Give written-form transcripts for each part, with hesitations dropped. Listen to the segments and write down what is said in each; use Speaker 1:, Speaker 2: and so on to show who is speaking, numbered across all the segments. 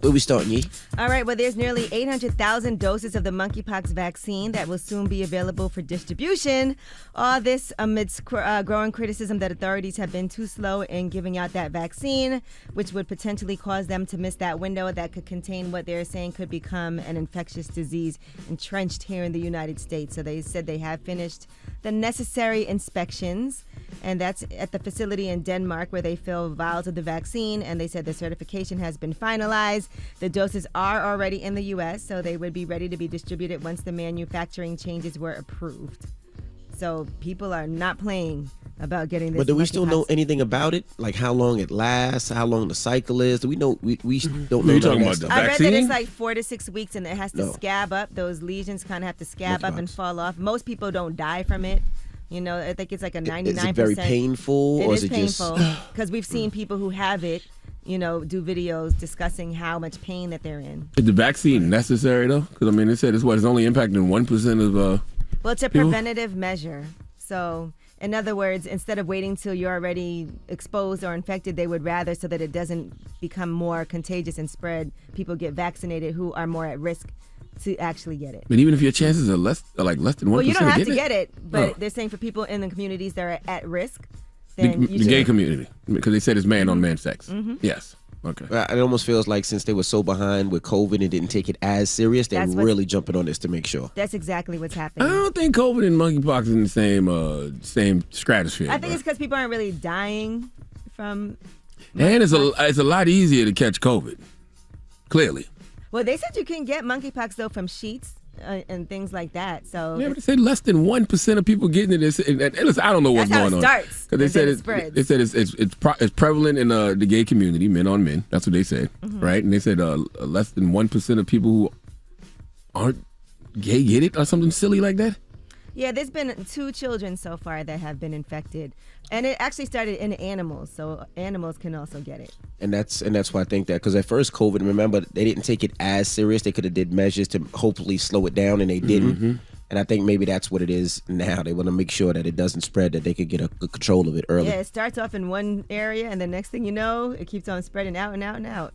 Speaker 1: Where we starting, Yee?
Speaker 2: All right, well, there's nearly 800,000 doses of the monkeypox vaccine that will soon be available for distribution. All this amidst growing criticism that authorities have been too slow in giving out that vaccine, which would potentially cause them to miss that window that could contain what they're saying could become an infectious disease entrenched here in the United States. So they said they have finished the necessary inspections, and that's at the facility in Denmark where they fill vials of the vaccine, and they said the certification has been finalized. The doses are already in the U.S., so they would be ready to be distributed once the manufacturing changes were approved. So people are not playing about getting this.
Speaker 1: But do we still know anything about it? Like how long it lasts, how long the cycle is? Do we know? We don't know.
Speaker 3: You talking about the
Speaker 2: I read
Speaker 3: vaccine?
Speaker 2: that it's like 4 to 6 weeks, and it has to scab up. Those lesions kind of have to scab up and fall off. Most people don't die from it. You know, I think it's like a 99%.
Speaker 1: Is it very painful, or is it
Speaker 2: painful,
Speaker 1: just?
Speaker 2: because we've seen people who have it, you know, do videos discussing how much pain that they're in.
Speaker 3: Is the vaccine necessary though? Because I mean, they said it's only impacting 1% of.
Speaker 2: Well, it's a preventative measure. So, in other words, instead of waiting till you're already exposed or infected, they would rather, so that it doesn't become more contagious and spread, people get vaccinated who are more at risk to actually get it.
Speaker 3: But even if your chances are less than 1%,
Speaker 2: Well, you don't have to get it, but they're saying for people in the communities that are at risk, then
Speaker 3: the gay community, because they said it's man-on-man sex. Yes. Okay.
Speaker 1: It almost feels like since they were so behind with COVID and didn't take it as serious, they're really jumping on this to make sure.
Speaker 2: That's exactly what's happening.
Speaker 3: I don't think COVID and monkeypox is in the same stratosphere.
Speaker 2: I think it's because people aren't really dying from.
Speaker 3: And it's a lot easier to catch COVID. Clearly.
Speaker 2: Well, they said you can get monkeypox though from sheets and things like that. So
Speaker 3: yeah, but they said less than 1% of people getting it. Listen, I don't know what's going on.
Speaker 2: That's how it starts.
Speaker 3: Because they
Speaker 2: said
Speaker 3: they said it's prevalent in the gay community, men on men. That's what they said, right? And they said less than 1% of people who aren't gay get it, or something silly like that.
Speaker 2: Yeah, there's been 2 children so far that have been infected, and it actually started in animals, so animals can also get it.
Speaker 1: And that's why I think that, because at first COVID, remember, they didn't take it as serious. They could have did measures to hopefully slow it down, and they didn't. And I think maybe that's what it is now. They want to make sure that it doesn't spread, that they could get a good control of it early.
Speaker 2: Yeah, it starts off in one area, and the next thing you know, it keeps on spreading out and out and out.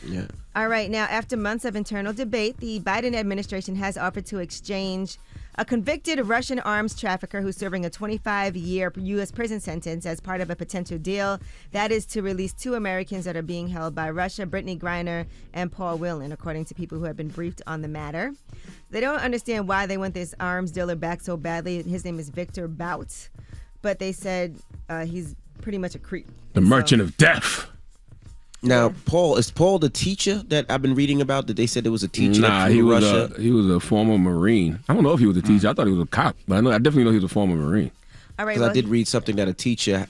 Speaker 1: Yeah.
Speaker 2: All right, now after months of internal debate, the Biden administration has offered to exchange a convicted Russian arms trafficker who's serving a 25-year U.S. prison sentence as part of a potential deal. That is to release 2 Americans that are being held by Russia, Brittany Griner and Paul Whelan, according to people who have been briefed on the matter. They don't understand why they want this arms dealer back so badly. His name is Victor Bout, but they said he's pretty much a creep.
Speaker 3: The merchant of death.
Speaker 1: Now, is Paul the teacher that I've been reading about? That they said there was a teacher that
Speaker 3: he
Speaker 1: flew
Speaker 3: was
Speaker 1: Russia?
Speaker 3: He was a former Marine. I don't know if he was a teacher. I thought he was a cop, but I definitely know he was a former Marine.
Speaker 2: All right,
Speaker 1: Because I did read something that a teacher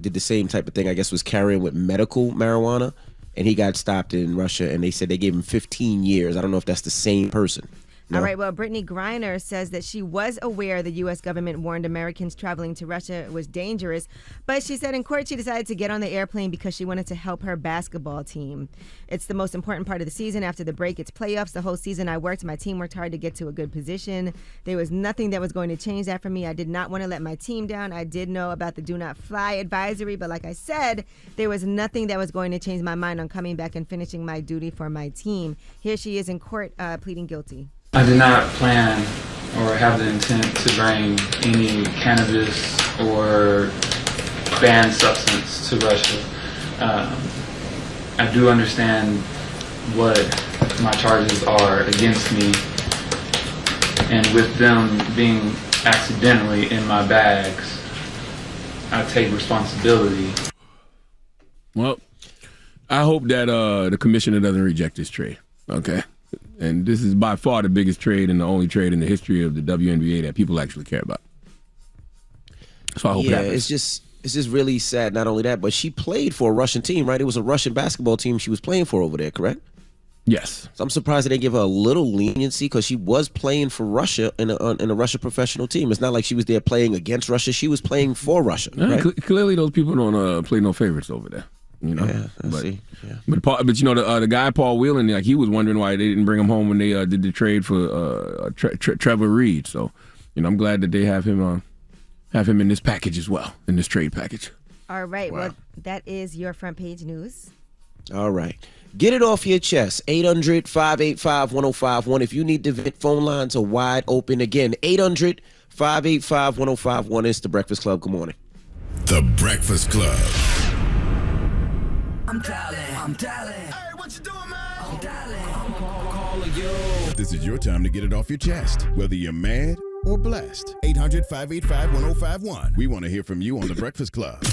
Speaker 1: did the same type of thing. I guess was carrying with medical marijuana, and he got stopped in Russia, and they said they gave him 15 years. I don't know if that's the same person. No?
Speaker 2: All right, well, Brittany Griner says that she was aware the U.S. government warned Americans traveling to Russia was dangerous, but she said in court she decided to get on the airplane because she wanted to help her basketball team. It's the most important part of the season. After the break, it's playoffs. The whole season my team worked hard to get to a good position. There was nothing that was going to change that for me. I did not want to let my team down. I did know about the do not fly advisory, but like I said, there was nothing that was going to change my mind on coming back and finishing my duty for my team. Here she is in court pleading guilty.
Speaker 4: I did not plan or have the intent to bring any cannabis or banned substance to Russia. I do understand what my charges are against me, and with them being accidentally in my bags, I take responsibility.
Speaker 3: Well, I hope that the commissioner doesn't reject this trade, okay? And this is by far the biggest trade and the only trade in the history of the WNBA that people actually care about. So I hope that happens.
Speaker 1: it's just really sad. Not only that, but she played for a Russian team, right? It was a Russian basketball team she was playing for over there, correct?
Speaker 3: Yes.
Speaker 1: So I'm surprised that they give her a little leniency because she was playing for Russia in a Russia professional team. It's not like she was there playing against Russia. She was playing for Russia. Right?
Speaker 3: Clearly, those people don't play no favorites over there. You know,
Speaker 1: yeah, I see. Yeah.
Speaker 3: But you know the guy Paul Whelan, like he was wondering why they didn't bring him home when they did the trade for Trevor Reed. So, you know, I'm glad that they have him in this package as well, in this trade package.
Speaker 2: All right, well, that is your front page news.
Speaker 1: All right. Get it off your chest. 800-585-1051. If you need to vent, phone lines are wide open. Again, 800-585-1051. It's The Breakfast Club. Good morning.
Speaker 5: The Breakfast Club.
Speaker 6: I'm dialing. Hey, what you doing, man? I'm dialing. I'm calling you.
Speaker 5: This is your time to get it off your chest, whether you're mad or blessed. 800-585-1051. We want to hear from you on The Breakfast Club.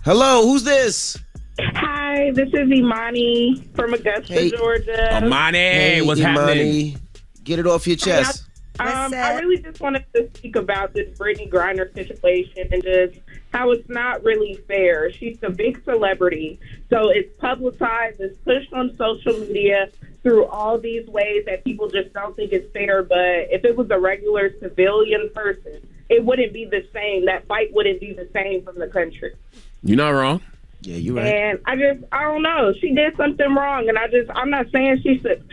Speaker 1: Hello, who's this?
Speaker 7: Hi, this is Imani from Augusta, Georgia.
Speaker 3: Imani, what's happening?
Speaker 1: Get it off your chest.
Speaker 7: I really just wanted to speak about this Brittany Griner situation and just how it's not really fair. She's a big celebrity, so it's publicized, it's pushed on social media through all these ways that people just don't think it's fair. But if it was a regular civilian person, it wouldn't be the same. That fight wouldn't be the same from the country.
Speaker 3: You're not wrong.
Speaker 1: Yeah, you're right.
Speaker 7: And I don't know. She did something wrong, and I'm not saying she should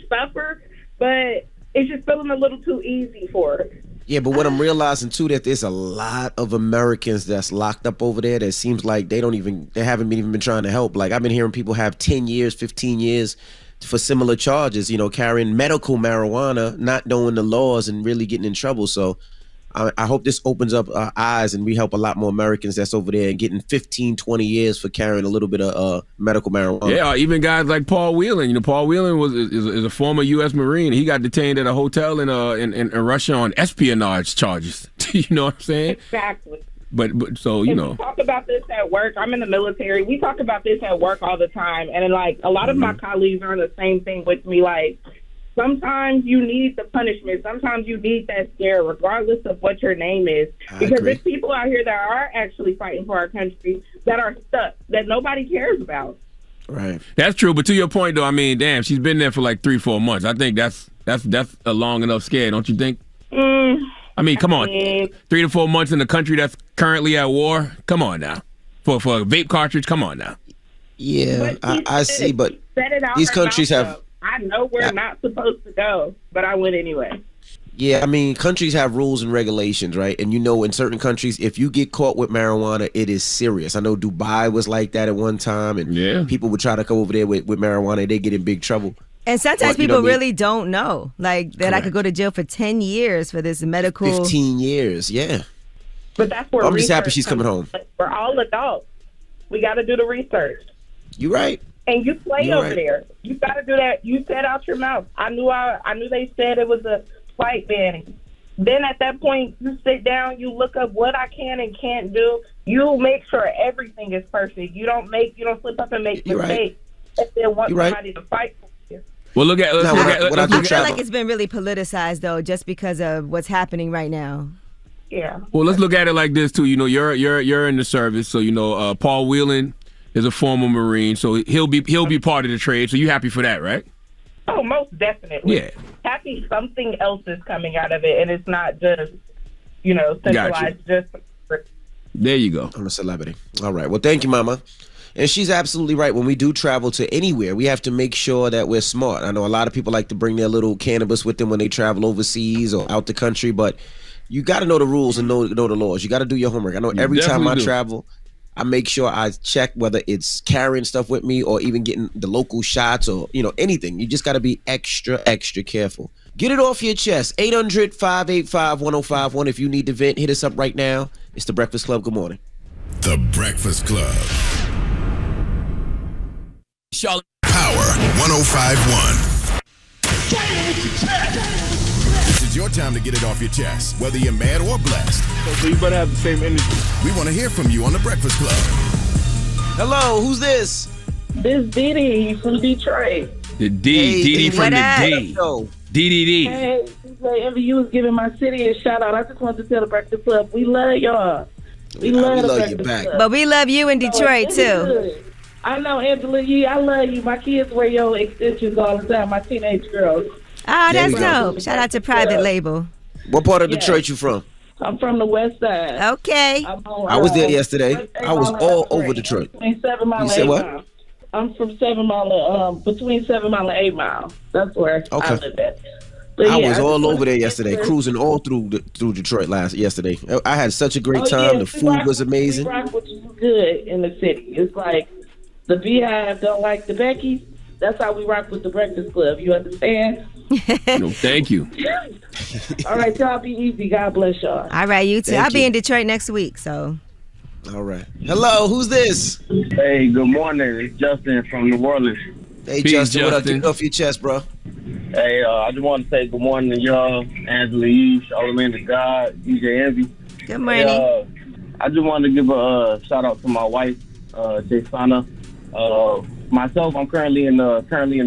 Speaker 7: suffer, but it's just feeling a little too easy for her.
Speaker 1: Yeah, but what I'm realizing too, that there's a lot of Americans that's locked up over there that seems like they haven't even been trying to help. Like I've been hearing people have 10 years, 15 years for similar charges, carrying medical marijuana, not knowing the laws and really getting in trouble. So I hope this opens up our eyes and we help a lot more Americans that's over there and getting 15, 20 years for carrying a little bit of medical marijuana.
Speaker 3: Yeah, even guys like Paul Whelan. Paul Whelan is a former U.S. Marine. He got detained at a hotel in Russia on espionage charges. You know what I'm saying?
Speaker 7: Exactly.
Speaker 3: But so,
Speaker 7: We talk about this at work. I'm in the military. We talk about this at work all the time. And a lot of my colleagues are on the same thing with me. Like, sometimes you need the punishment. Sometimes you need that scare, regardless of what your name is. Because there's people out here that are actually fighting for our country that are stuck, that nobody cares about.
Speaker 1: Right.
Speaker 3: That's true. But to your point, though, I mean, damn, she's been there for like 3-4 months. I think that's a long enough scare, don't you think? I mean, come on. 3 to 4 months in a country that's currently at war? Come on now. For a vape cartridge? Come on now.
Speaker 1: Yeah, I see, but these countries have...
Speaker 7: I know we're not supposed to go, but I went anyway.
Speaker 1: Yeah, I mean, countries have rules and regulations, right? And in certain countries, if you get caught with marijuana, it is serious. I know Dubai was like that at one time, and people would try to come over there with marijuana, and they get in big trouble.
Speaker 2: And sometimes people really don't know, like that. Correct. I could go to jail for 10 years for this medical.
Speaker 1: 15 years, yeah.
Speaker 7: But that's where
Speaker 1: I'm just happy she's coming home.
Speaker 7: We're all adults. We got to do the research.
Speaker 1: You're right.
Speaker 7: And you play over there. You got to do that. You said out your mouth. I knew they said it was a fight banning. Then at that point, you sit down, you look up what I can and can't do. You make sure everything is perfect. You don't slip up and make mistakes. If they want somebody to fight for you.
Speaker 3: Well, I
Speaker 2: feel like it's been really politicized though, just because of what's happening right now.
Speaker 7: Yeah.
Speaker 3: Well, let's look at it like this too. You're in the service, so Paul Whelan is a former Marine, so he'll be part of the trade. So you happy for that, right?
Speaker 7: Oh, most definitely.
Speaker 3: Yeah.
Speaker 7: Happy something else is coming out of it, and it's not just centralized. Just
Speaker 3: there you go.
Speaker 1: I'm a celebrity. All right. Well, thank you, Mama. And she's absolutely right. When we do travel to anywhere, we have to make sure that we're smart. I know a lot of people like to bring their little cannabis with them when they travel overseas or out the country, but you got to know the rules and know the laws. You got to do your homework. I know every time I travel, I make sure I check whether it's carrying stuff with me or even getting the local shots or, anything. You just got to be extra, extra careful. Get it off your chest. 800-585-1051. If you need to vent, hit us up right now. It's The Breakfast Club. Good morning.
Speaker 5: The Breakfast Club.
Speaker 6: Charlamagne.
Speaker 5: Power 105.1. This is your time to get it off your chest, whether you're mad or blessed.
Speaker 8: So you better have the same energy.
Speaker 5: We want to hear from you on The Breakfast Club.
Speaker 1: Hello, who's this?
Speaker 7: This Didi from Detroit.
Speaker 3: The Didi from the D. DDD.
Speaker 7: Hey, you was giving my city a shout out. I just wanted to tell The Breakfast Club, we love y'all. We love
Speaker 1: you back.
Speaker 2: But we love you in Detroit too.
Speaker 7: I know, Angela Yee. I love you. My kids wear your extensions all the time. My teenage girls.
Speaker 2: Oh, that's dope. Shout out to Private Label.
Speaker 1: What part of Detroit you from?
Speaker 7: I'm from the west side.
Speaker 2: Okay.
Speaker 1: I was there yesterday. I was all over Detroit.
Speaker 7: Between 7 Mile
Speaker 1: and 8 Mile.
Speaker 7: I'm from 7 Mile, between 7 Mile and 8 Mile. That's where I live at. But
Speaker 1: I was all over there yesterday, cruising all through Detroit yesterday. I had such a great time. The food was amazing.
Speaker 7: Which is good in the city. It's like
Speaker 9: the Beehive don't like the Beckys. That's how we rock with the Breakfast Club. You understand?
Speaker 3: No, thank you.
Speaker 9: All right, y'all be easy. God bless y'all.
Speaker 2: All right, you too.
Speaker 1: Thank
Speaker 2: I'll be
Speaker 1: you.
Speaker 2: in Detroit next week, so.
Speaker 1: All right. Hello, who's this?
Speaker 10: Hey, good morning. It's Justin from New Orleans.
Speaker 1: Hey,
Speaker 3: Peace,
Speaker 1: Justin, what up?
Speaker 3: Justin.
Speaker 1: Get it off your chest, bro.
Speaker 10: Hey, I just want to say good morning to y'all, Angela Yee, Charlamagne the God, DJ Envy.
Speaker 2: Good morning.
Speaker 10: Hey, I just wanted to give a shout out to my wife, J Sana. Myself, I'm currently in the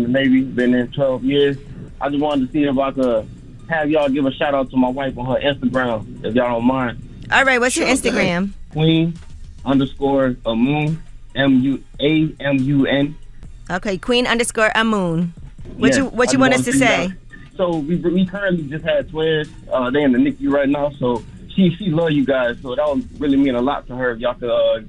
Speaker 10: Navy, been in 12 years. I just wanted to see if I could have y'all give a shout out to my wife on her Instagram, if y'all don't mind.
Speaker 2: All right, what's your Instagram?
Speaker 10: Queen_Amun, AMUN.
Speaker 2: Okay, Queen_Amun. What you
Speaker 10: I
Speaker 2: want
Speaker 10: just
Speaker 2: us to say?
Speaker 10: So we currently just had twins. They in the NICU right now, so she love you guys. So that would really mean a lot to her if y'all could,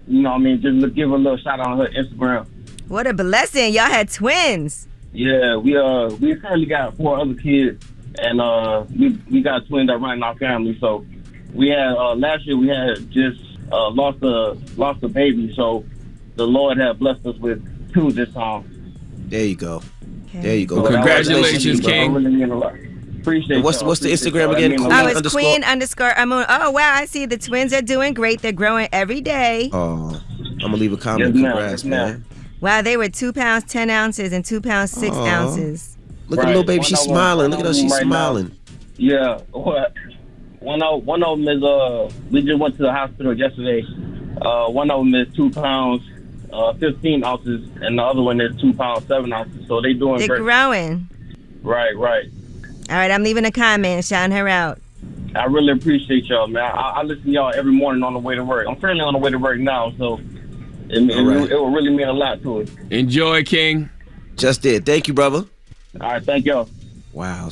Speaker 10: just give her a little shout out on her Instagram.
Speaker 2: What a blessing! Y'all had twins.
Speaker 10: Yeah, we currently got 4 other kids, and we got twins that run in our family. So we had last year we had just lost a baby. So the Lord had blessed us with 2 this time.
Speaker 1: There you go.
Speaker 2: Okay.
Speaker 1: There you go.
Speaker 3: Well, congratulations, King.
Speaker 10: Appreciate
Speaker 1: What's the Instagram again?
Speaker 2: Oh, it's Queen_Amun. Oh, wow, I see the twins are doing great. They're growing every day.
Speaker 1: Oh, I'm gonna leave a comment.
Speaker 10: Yes, ma'am.
Speaker 1: Congrats,
Speaker 10: Yes, ma'am.
Speaker 1: man.
Speaker 2: Wow, they were 2 pounds 10 ounces and 2 pounds 6
Speaker 1: Aw.
Speaker 2: ounces.
Speaker 1: Look at little baby, she's smiling. Look at her, she's smiling.
Speaker 10: Yeah. One of them is we just went to the hospital yesterday. One of them is 2 pounds 15 ounces, and the other one is 2 pounds 7 ounces. So they're
Speaker 2: They're
Speaker 10: great.
Speaker 2: growing.
Speaker 10: Right.
Speaker 2: All right, I'm leaving a comment, shouting her out.
Speaker 10: I really appreciate y'all, man. I listen to y'all every morning on the way to work. I'm currently on the way to work now, so it will really mean a lot to us.
Speaker 3: Enjoy, King.
Speaker 1: Just did. Thank you, brother.
Speaker 10: All right, thank y'all.
Speaker 1: Wow,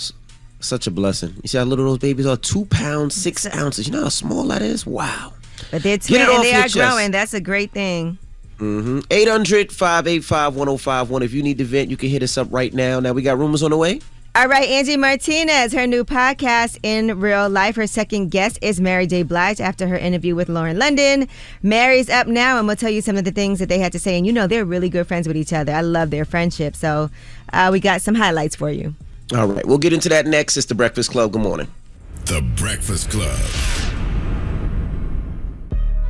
Speaker 1: such a blessing. You see how little those babies are? 2 pounds 6 ounces. You know how small that is? Wow.
Speaker 2: But they're
Speaker 1: Get
Speaker 2: twins
Speaker 1: it off
Speaker 2: and they
Speaker 1: your
Speaker 2: are
Speaker 1: chest.
Speaker 2: growing. That's a great thing.
Speaker 1: 800-585-1051. If you need to vent, you can hit us up right now. Now we got rumors on the way.
Speaker 2: All right, Angie Martinez, her new podcast, In Real Life. Her second guest is Mary J. Blige after her interview with Lauren London. Mary's up now, and we'll tell you some of the things that they had to say. And they're really good friends with each other. I love their friendship. So we got some highlights for you.
Speaker 1: All right, we'll get into that next. It's The Breakfast Club. Good morning.
Speaker 5: The Breakfast Club.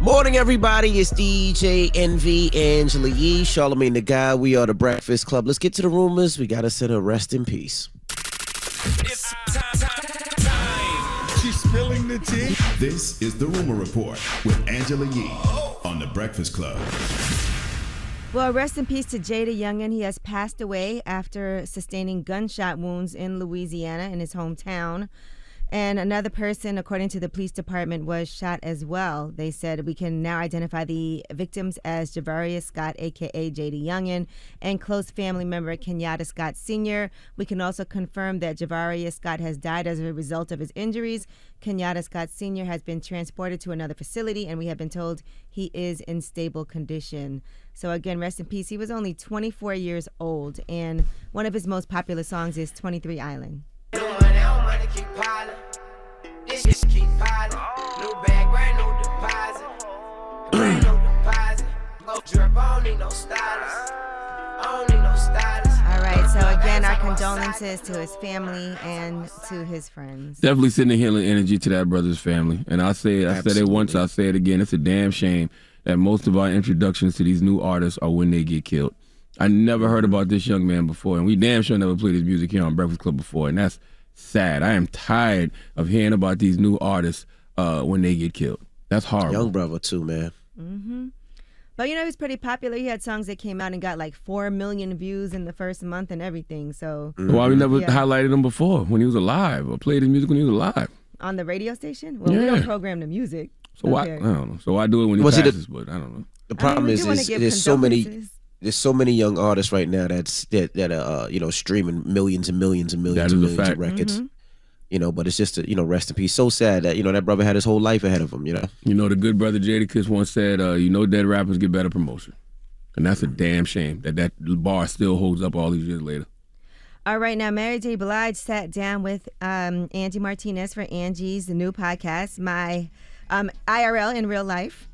Speaker 1: Morning, everybody. It's DJ Envy, Angela Yee, Charlamagne the God. We are The Breakfast Club. Let's get to the rumors. We got to send a rest in peace.
Speaker 6: It's time.
Speaker 5: She's spilling the tea. This is The Rumor Report with Angela Yee on The Breakfast Club.
Speaker 2: Well, rest in peace to Jada Youngin. He has passed away after sustaining gunshot wounds in Louisiana in his hometown. And another person, according to the police department, was shot as well. They said we can now identify the victims as Javarius Scott, a.k.a. Jada Youngin, and close family member Kenyatta Scott Sr. We can also confirm that Javarius Scott has died as a result of his injuries. Kenyatta Scott Sr. has been transported to another facility, and we have been told he is in stable condition. So again, rest in peace. He was only 24 years old, and one of his most popular songs is 23 Island.
Speaker 6: Money keep piling. This keep piling. New bag, brand new deposit. Brand new deposit. Go drip, I don't need no stylist.
Speaker 2: All right, so again, our condolences to his family and to his friends.
Speaker 3: Definitely sending healing energy to that brother's family. And I said it once, I'll say it again. It's a damn shame that most of our introductions to these new artists are when they get killed. I never heard about this young man before, and we damn sure never played his music here on Breakfast Club before, and that's sad. I am tired of hearing about these new artists when they get killed. That's horrible.
Speaker 1: Young brother too, man.
Speaker 2: Mm-hmm. But he was pretty popular. He had songs that came out and got like 4 million views in the first month and everything. So
Speaker 3: why we never highlighted him before when he was alive or played his music when he was alive?
Speaker 2: On the radio station? Well, we don't program the music.
Speaker 3: So why? I don't know. So I do it when he passes, but I don't know.
Speaker 1: The problem is there's so many young artists right now that are streaming millions and millions and millions and millions of records.
Speaker 2: Mm-hmm.
Speaker 1: But it's just rest in peace. So sad that that brother had his whole life ahead of him.
Speaker 3: The good brother Jadakiss once said, dead rappers get better promotion, and that's a damn shame that bar still holds up all these years later.
Speaker 2: All right, now Mary J. Blige sat down with Angie Martinez for Angie's new podcast, My IRL in Real Life.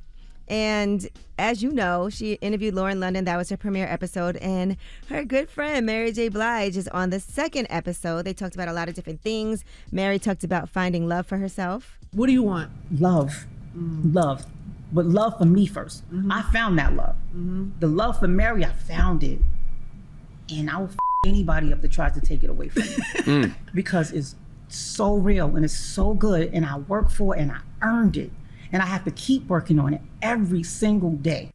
Speaker 2: And as you know, she interviewed Lauren London. That was her premiere episode. And her good friend, Mary J. Blige, is on the second episode. They talked about a lot of different things. Mary talked about finding love for herself.
Speaker 11: What do you want?
Speaker 12: Love. Love. But love for me first. I found that love. The love for Mary, I found it. And I will f anybody up that tries to take it away from me. Because it's so real and it's so good, and I work for it and I earned it. And I have to keep working on it every single day.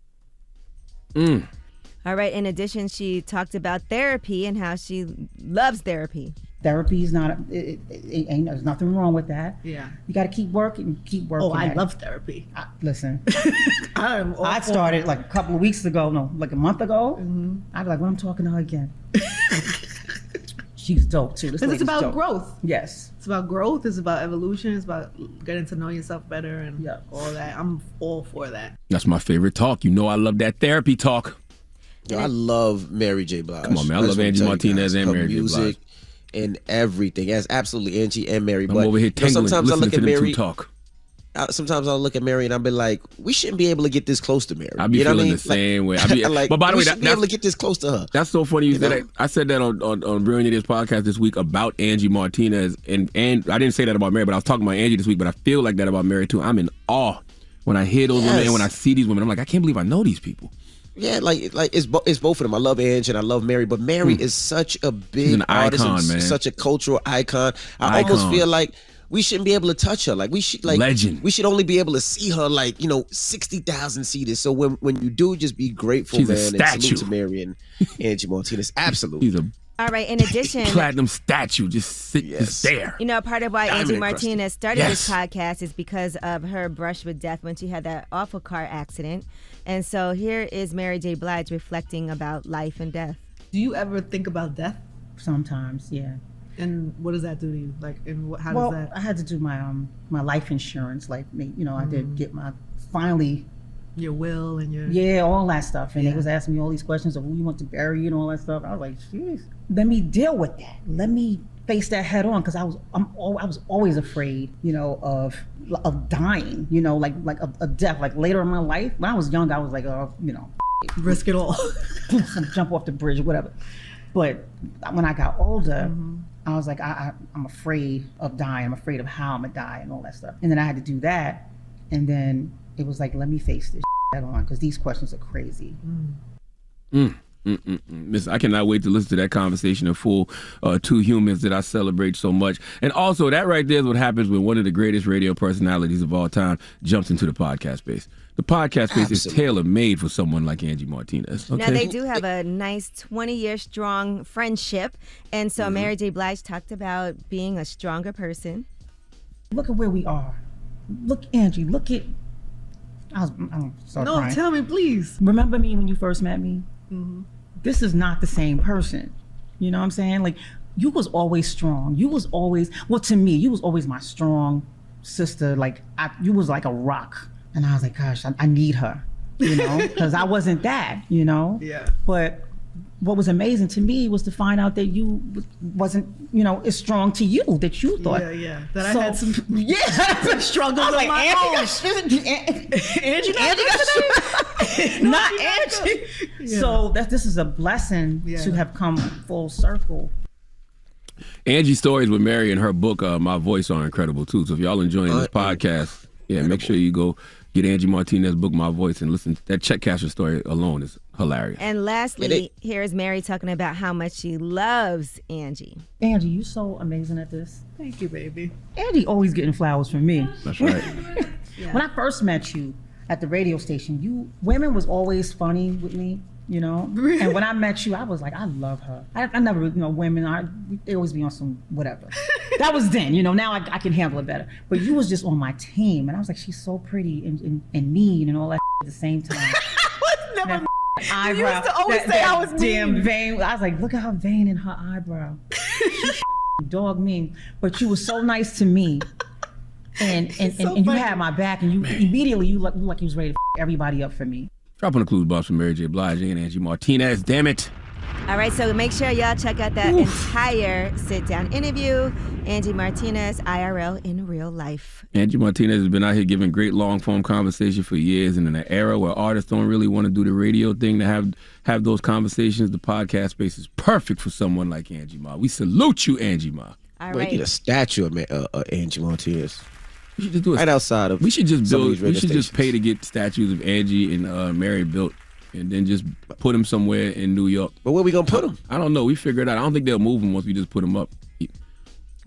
Speaker 2: All right. In addition, she talked about therapy and how she loves therapy.
Speaker 12: Therapy is not, there's nothing wrong with that.
Speaker 11: Yeah.
Speaker 12: You got to keep working,
Speaker 11: Oh, I love therapy.
Speaker 12: Listen, I started like a couple of weeks ago, like a month ago. I'd be like, well, I'm talking to her again. She's dope too.
Speaker 11: Because it's about growth.
Speaker 12: Yes.
Speaker 11: It's about growth. It's about evolution. It's about getting to know yourself better and all that. I'm all for that.
Speaker 3: That's my favorite talk. You know I love that therapy talk.
Speaker 1: Yo, I love Mary J. Blige.
Speaker 3: Come on, man. I love Angie Martinez and Mary J. Blige.
Speaker 1: And everything. Yes, absolutely Angie and Mary.
Speaker 3: I'm over here tingling,
Speaker 1: sometimes I look at Mary.
Speaker 3: Talk.
Speaker 1: Sometimes I'll look at Mary and I'll be like, we shouldn't be able to get this close to Mary.
Speaker 3: I be feeling the same way. But by the way,
Speaker 1: we should be able to get this close to her.
Speaker 3: That's so funny you said that. I said that on Brilliant Idiots podcast this week about Angie Martinez, and I didn't say that about Mary, but I was talking about Angie this week, but I feel like that about Mary too. I'm in awe when I hear those women and when I see these women. I'm like, I can't believe I know these people.
Speaker 1: Yeah, like it's both of them. I love Angie and I love Mary, but Mary is such a big artist,
Speaker 3: icon, man.
Speaker 1: Such a cultural icon. I almost feel like we shouldn't be able to touch her. Like we should, like
Speaker 3: legend.
Speaker 1: We should only be able to see her, like 60,000 seaters. So when you do, just be grateful,
Speaker 3: She's
Speaker 1: man,
Speaker 3: a
Speaker 1: and
Speaker 3: statue.
Speaker 1: salute to Mary and Angie Martinez. Absolutely.
Speaker 3: She's a
Speaker 2: All right. In addition,
Speaker 3: platinum statue, just there.
Speaker 2: You know, part of why
Speaker 1: Diamond
Speaker 2: Angie
Speaker 1: encrusted.
Speaker 2: Martinez started this podcast is because of her brush with death when she had that awful car accident. And so here is Mary J. Blige reflecting about life and death.
Speaker 11: Do you ever think about death?
Speaker 12: Sometimes, yeah.
Speaker 11: And what does that do to you? Like, and how does that?
Speaker 12: I had to do my my life insurance. Like, I did get my finally.
Speaker 11: Your will and your
Speaker 12: all that stuff. And they was asking me all these questions of who you want to bury and all that stuff. I was like, jeez, let me deal with that. Let me face that head on, because I was always afraid, of dying, like a death. Like later in my life, when I was young, I was like,
Speaker 11: risk it all,
Speaker 12: jump off the bridge or whatever. But when I got older, I was like, I'm afraid of dying. I'm afraid of how I'm gonna die and all that stuff. And then I had to do that, and then it was like, let me face this head on, because these questions are crazy.
Speaker 3: Miss, I cannot wait to listen to that conversation in full. Two humans that I celebrate so much. And also, that right there is what happens when one of the greatest radio personalities of all time jumps into the podcast space. The podcast space is tailor-made for someone like Angie Martinez. Okay?
Speaker 2: Now, they do have a nice 20-year strong friendship. And so Mary J. Blige talked about being a stronger person.
Speaker 12: Look at where we are. Look, Angie, look at... I'm sorry.
Speaker 11: No, tell me, please.
Speaker 12: Remember me when you first met me? This is not the same person. You know what I'm saying? Like, you was always strong. You was always, to me, you was always my strong sister. Like, you was like a rock. And I was like, gosh, I need her, because I wasn't that,
Speaker 11: Yeah.
Speaker 12: But what was amazing to me was to find out that you wasn't, as strong to you that you thought.
Speaker 11: Yeah. That I had some struggles
Speaker 12: I was like,
Speaker 11: of my
Speaker 12: Angie
Speaker 11: own.
Speaker 12: not Angie.
Speaker 11: Yeah.
Speaker 12: So this is a blessing to have come full circle.
Speaker 3: Angie's stories with Mary and her book, My Voice, are incredible too. So if y'all enjoying this podcast, make sure you go get Angie Martinez's book, My Voice, and listen. That check casher story alone is hilarious.
Speaker 2: And lastly, here is Mary talking about how much she loves Angie.
Speaker 12: Angie, you're so amazing at this.
Speaker 11: Thank you, baby.
Speaker 12: Angie always getting flowers from me.
Speaker 3: That's right.
Speaker 12: When I first met you at the radio station, women was always funny with me, And when I met you, I was like, I love her. I never, women, they always be on some whatever. That was then, now I can handle it better. But you was just on my team, and I was like, she's so pretty and mean and all that at the same time.
Speaker 11: I was never
Speaker 12: eyebrow.
Speaker 11: You used to always say I was
Speaker 12: damn
Speaker 11: mean.
Speaker 12: vein. I was like, look at her vein in her eyebrow. Dog mean. But you were so nice to me. And you had my back, and you immediately you looked like you was ready to everybody up for me.
Speaker 3: Dropping the clues box from Mary J. Blige and Angie Martinez. Damn it.
Speaker 2: All right, so make sure y'all check out that entire sit-down interview. Angie Martinez, IRL in real life.
Speaker 3: Angie Martinez has been out here giving great long-form conversation for years, and in an era where artists don't really want to do the radio thing to have those conversations, the podcast space is perfect for someone like Angie Ma. We salute you, Angie Ma.
Speaker 2: All
Speaker 1: right. We need a statue of Angie Martinez.
Speaker 3: We should just do it
Speaker 1: right outside of.
Speaker 3: We should just build. We should
Speaker 1: stations.
Speaker 3: just pay to get statues of Angie and Mary built, and then just put them somewhere in New York.
Speaker 1: But where we gonna put them?
Speaker 3: I don't know. We figure it out. I don't think they'll move them once we just put them up.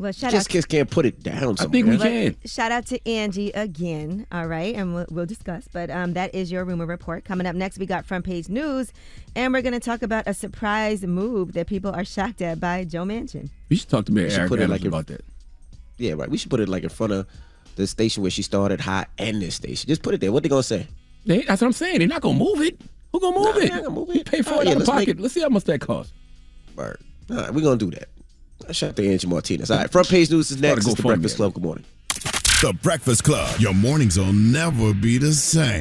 Speaker 2: Well,
Speaker 1: just can't put it down somewhere.
Speaker 3: I think we can.
Speaker 2: Shout out to Angie again. All right, and we'll discuss. But that is your rumor report. Coming up next, we got front page news, and we're going to talk about a surprise move that people are shocked at by Joe Manchin.
Speaker 3: We should talk to Mayor Eric Adams about that.
Speaker 1: Yeah, right. We should put it like in front of the station where she started, high, and this station. Just put it there. What they gonna say?
Speaker 3: That's what I'm saying. They're not gonna move it. Who gonna move it?
Speaker 1: They're not gonna move it.
Speaker 3: You pay for it out of pocket. Let's see how much that costs.
Speaker 1: Word. All right, we're gonna do that. Shout out to Angie Martinez. All right, front page news is next. It's the Breakfast Club. Good morning.
Speaker 5: The Breakfast Club. Your mornings will never be the same.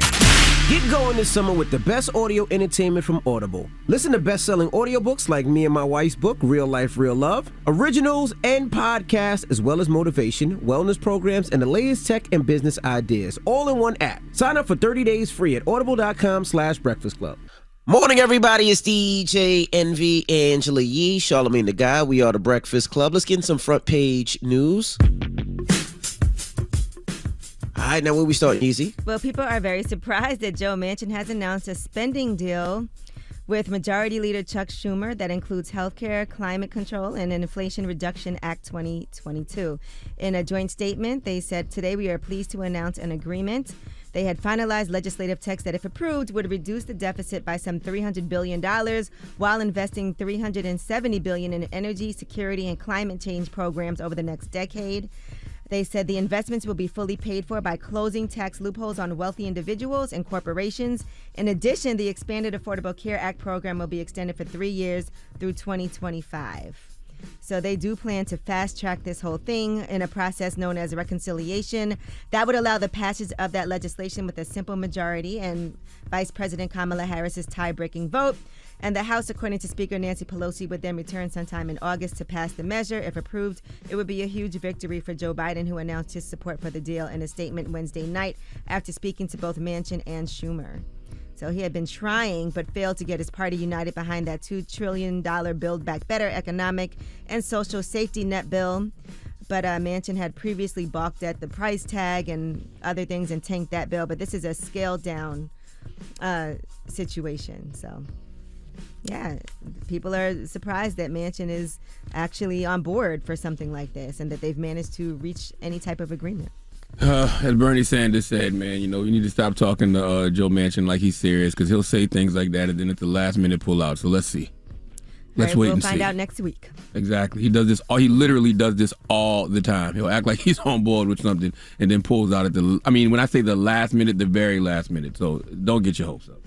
Speaker 13: Get going this summer with the best audio entertainment from Audible. Listen to best-selling audiobooks like Me and My Wife's book, Real Life, Real Love, originals and podcasts, as well as motivation, wellness programs, and the latest tech and business ideas, all in one app. Sign up for 30 days free at audible.com/breakfast club.
Speaker 1: Morning, everybody. It's DJ Envy, Angela Yee, Charlamagne the Guy. We are the Breakfast Club. Let's get in some front page news. All right, now where we starting, Easy?
Speaker 2: Well, people are very surprised that Joe Manchin has announced a spending deal with Majority Leader Chuck Schumer that includes healthcare, climate control, and an Inflation Reduction Act 2022. In a joint statement, they said, today we are pleased to announce an agreement. They had finalized legislative text that, if approved, would reduce the deficit by some $300 billion while investing $370 billion in energy, security, and climate change programs over the next decade. They said the investments will be fully paid for by closing tax loopholes on wealthy individuals and corporations. In addition, the Expanded Affordable Care Act program will be extended for 3 years through 2025. So they do plan to fast track this whole thing in a process known as reconciliation. That would allow the passage of that legislation with a simple majority and Vice President Kamala Harris's tie-breaking vote. And the House, according to Speaker Nancy Pelosi, would then return sometime in August to pass the measure. If approved, it would be a huge victory for Joe Biden, who announced his support for the deal in a statement Wednesday night after speaking to both Manchin and Schumer. So he had been trying but failed to get his party united behind that $2 trillion Build Back Better economic and social safety net bill. But Manchin had previously balked at the price tag and other things and tanked that bill. But this is a scaled down situation. So, yeah, people are surprised that Manchin is actually on board for something like this and that they've managed to reach any type of agreement.
Speaker 3: As Bernie Sanders said, man, you need to stop talking to Joe Manchin like he's serious, because he'll say things like that and then at the last minute pull out. So let's see. Let's wait and see.
Speaker 2: We'll find out next week.
Speaker 3: Exactly. He does this. He literally does this all the time. He'll act like he's on board with something and then pulls out at when I say the last minute, the very last minute. So don't get your hopes up.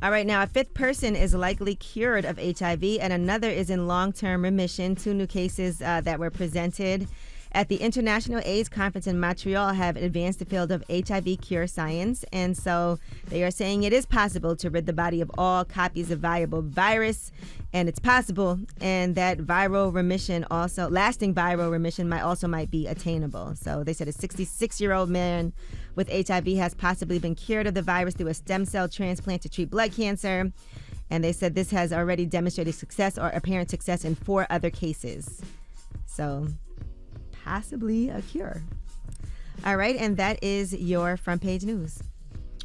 Speaker 2: All right, now a fifth person is likely cured of HIV and another is in long-term remission. 2 new cases that were presented at the International AIDS Conference in Montreal have advanced the field of HIV cure science. And so they are saying it is possible to rid the body of all copies of viable virus, and it's possible, and that viral remission also, lasting viral remission might be attainable. So they said a 66-year-old man with HIV has possibly been cured of the virus through a stem cell transplant to treat blood cancer. And they said this has already demonstrated success or apparent success in 4 other cases. So possibly a cure. All right, and that is your front page news.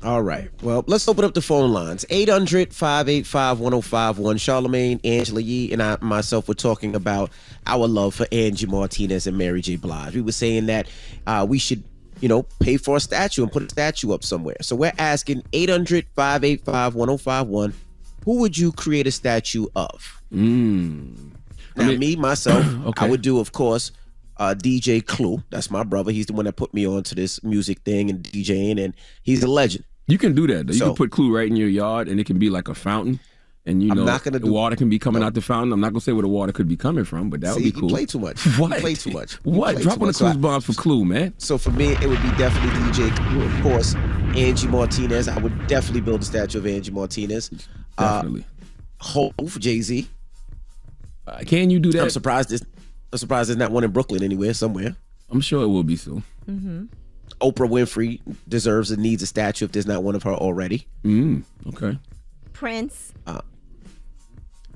Speaker 1: All right. Well, let's open up the phone lines. 800-585-1051. Charlamagne, Angela Yee, and I myself were talking about our love for Angie Martinez and Mary J. Blige. We were saying that we should, pay for a statue and put a statue up somewhere. So we're asking 800-585-1051, who would you create a statue of? Now, me, myself, okay. I would do, of course, DJ Clue. That's my brother. He's the one that put me onto this music thing and DJing, and he's a legend.
Speaker 3: You can do that. You can put Clue right in your yard, and it can be like a fountain. And the water can be coming out the fountain. I'm not gonna say where the water could be coming from, but that would be cool.
Speaker 1: You play too much.
Speaker 3: What?
Speaker 1: You play too much.
Speaker 3: What? Drop on the Clues bombs for Clue, man.
Speaker 1: So for me, it would be definitely DJ Clue. Of course, Angie Martinez. I would definitely build a statue of Angie Martinez.
Speaker 3: Definitely.
Speaker 1: Hov, Jay-Z.
Speaker 3: Can you do that?
Speaker 1: I'm surprised there's not one in Brooklyn anywhere, somewhere.
Speaker 3: I'm sure it will be soon.
Speaker 2: Mm-hmm.
Speaker 1: Oprah Winfrey deserves and needs a statue if there's not one of her already.
Speaker 3: Okay.
Speaker 2: Prince.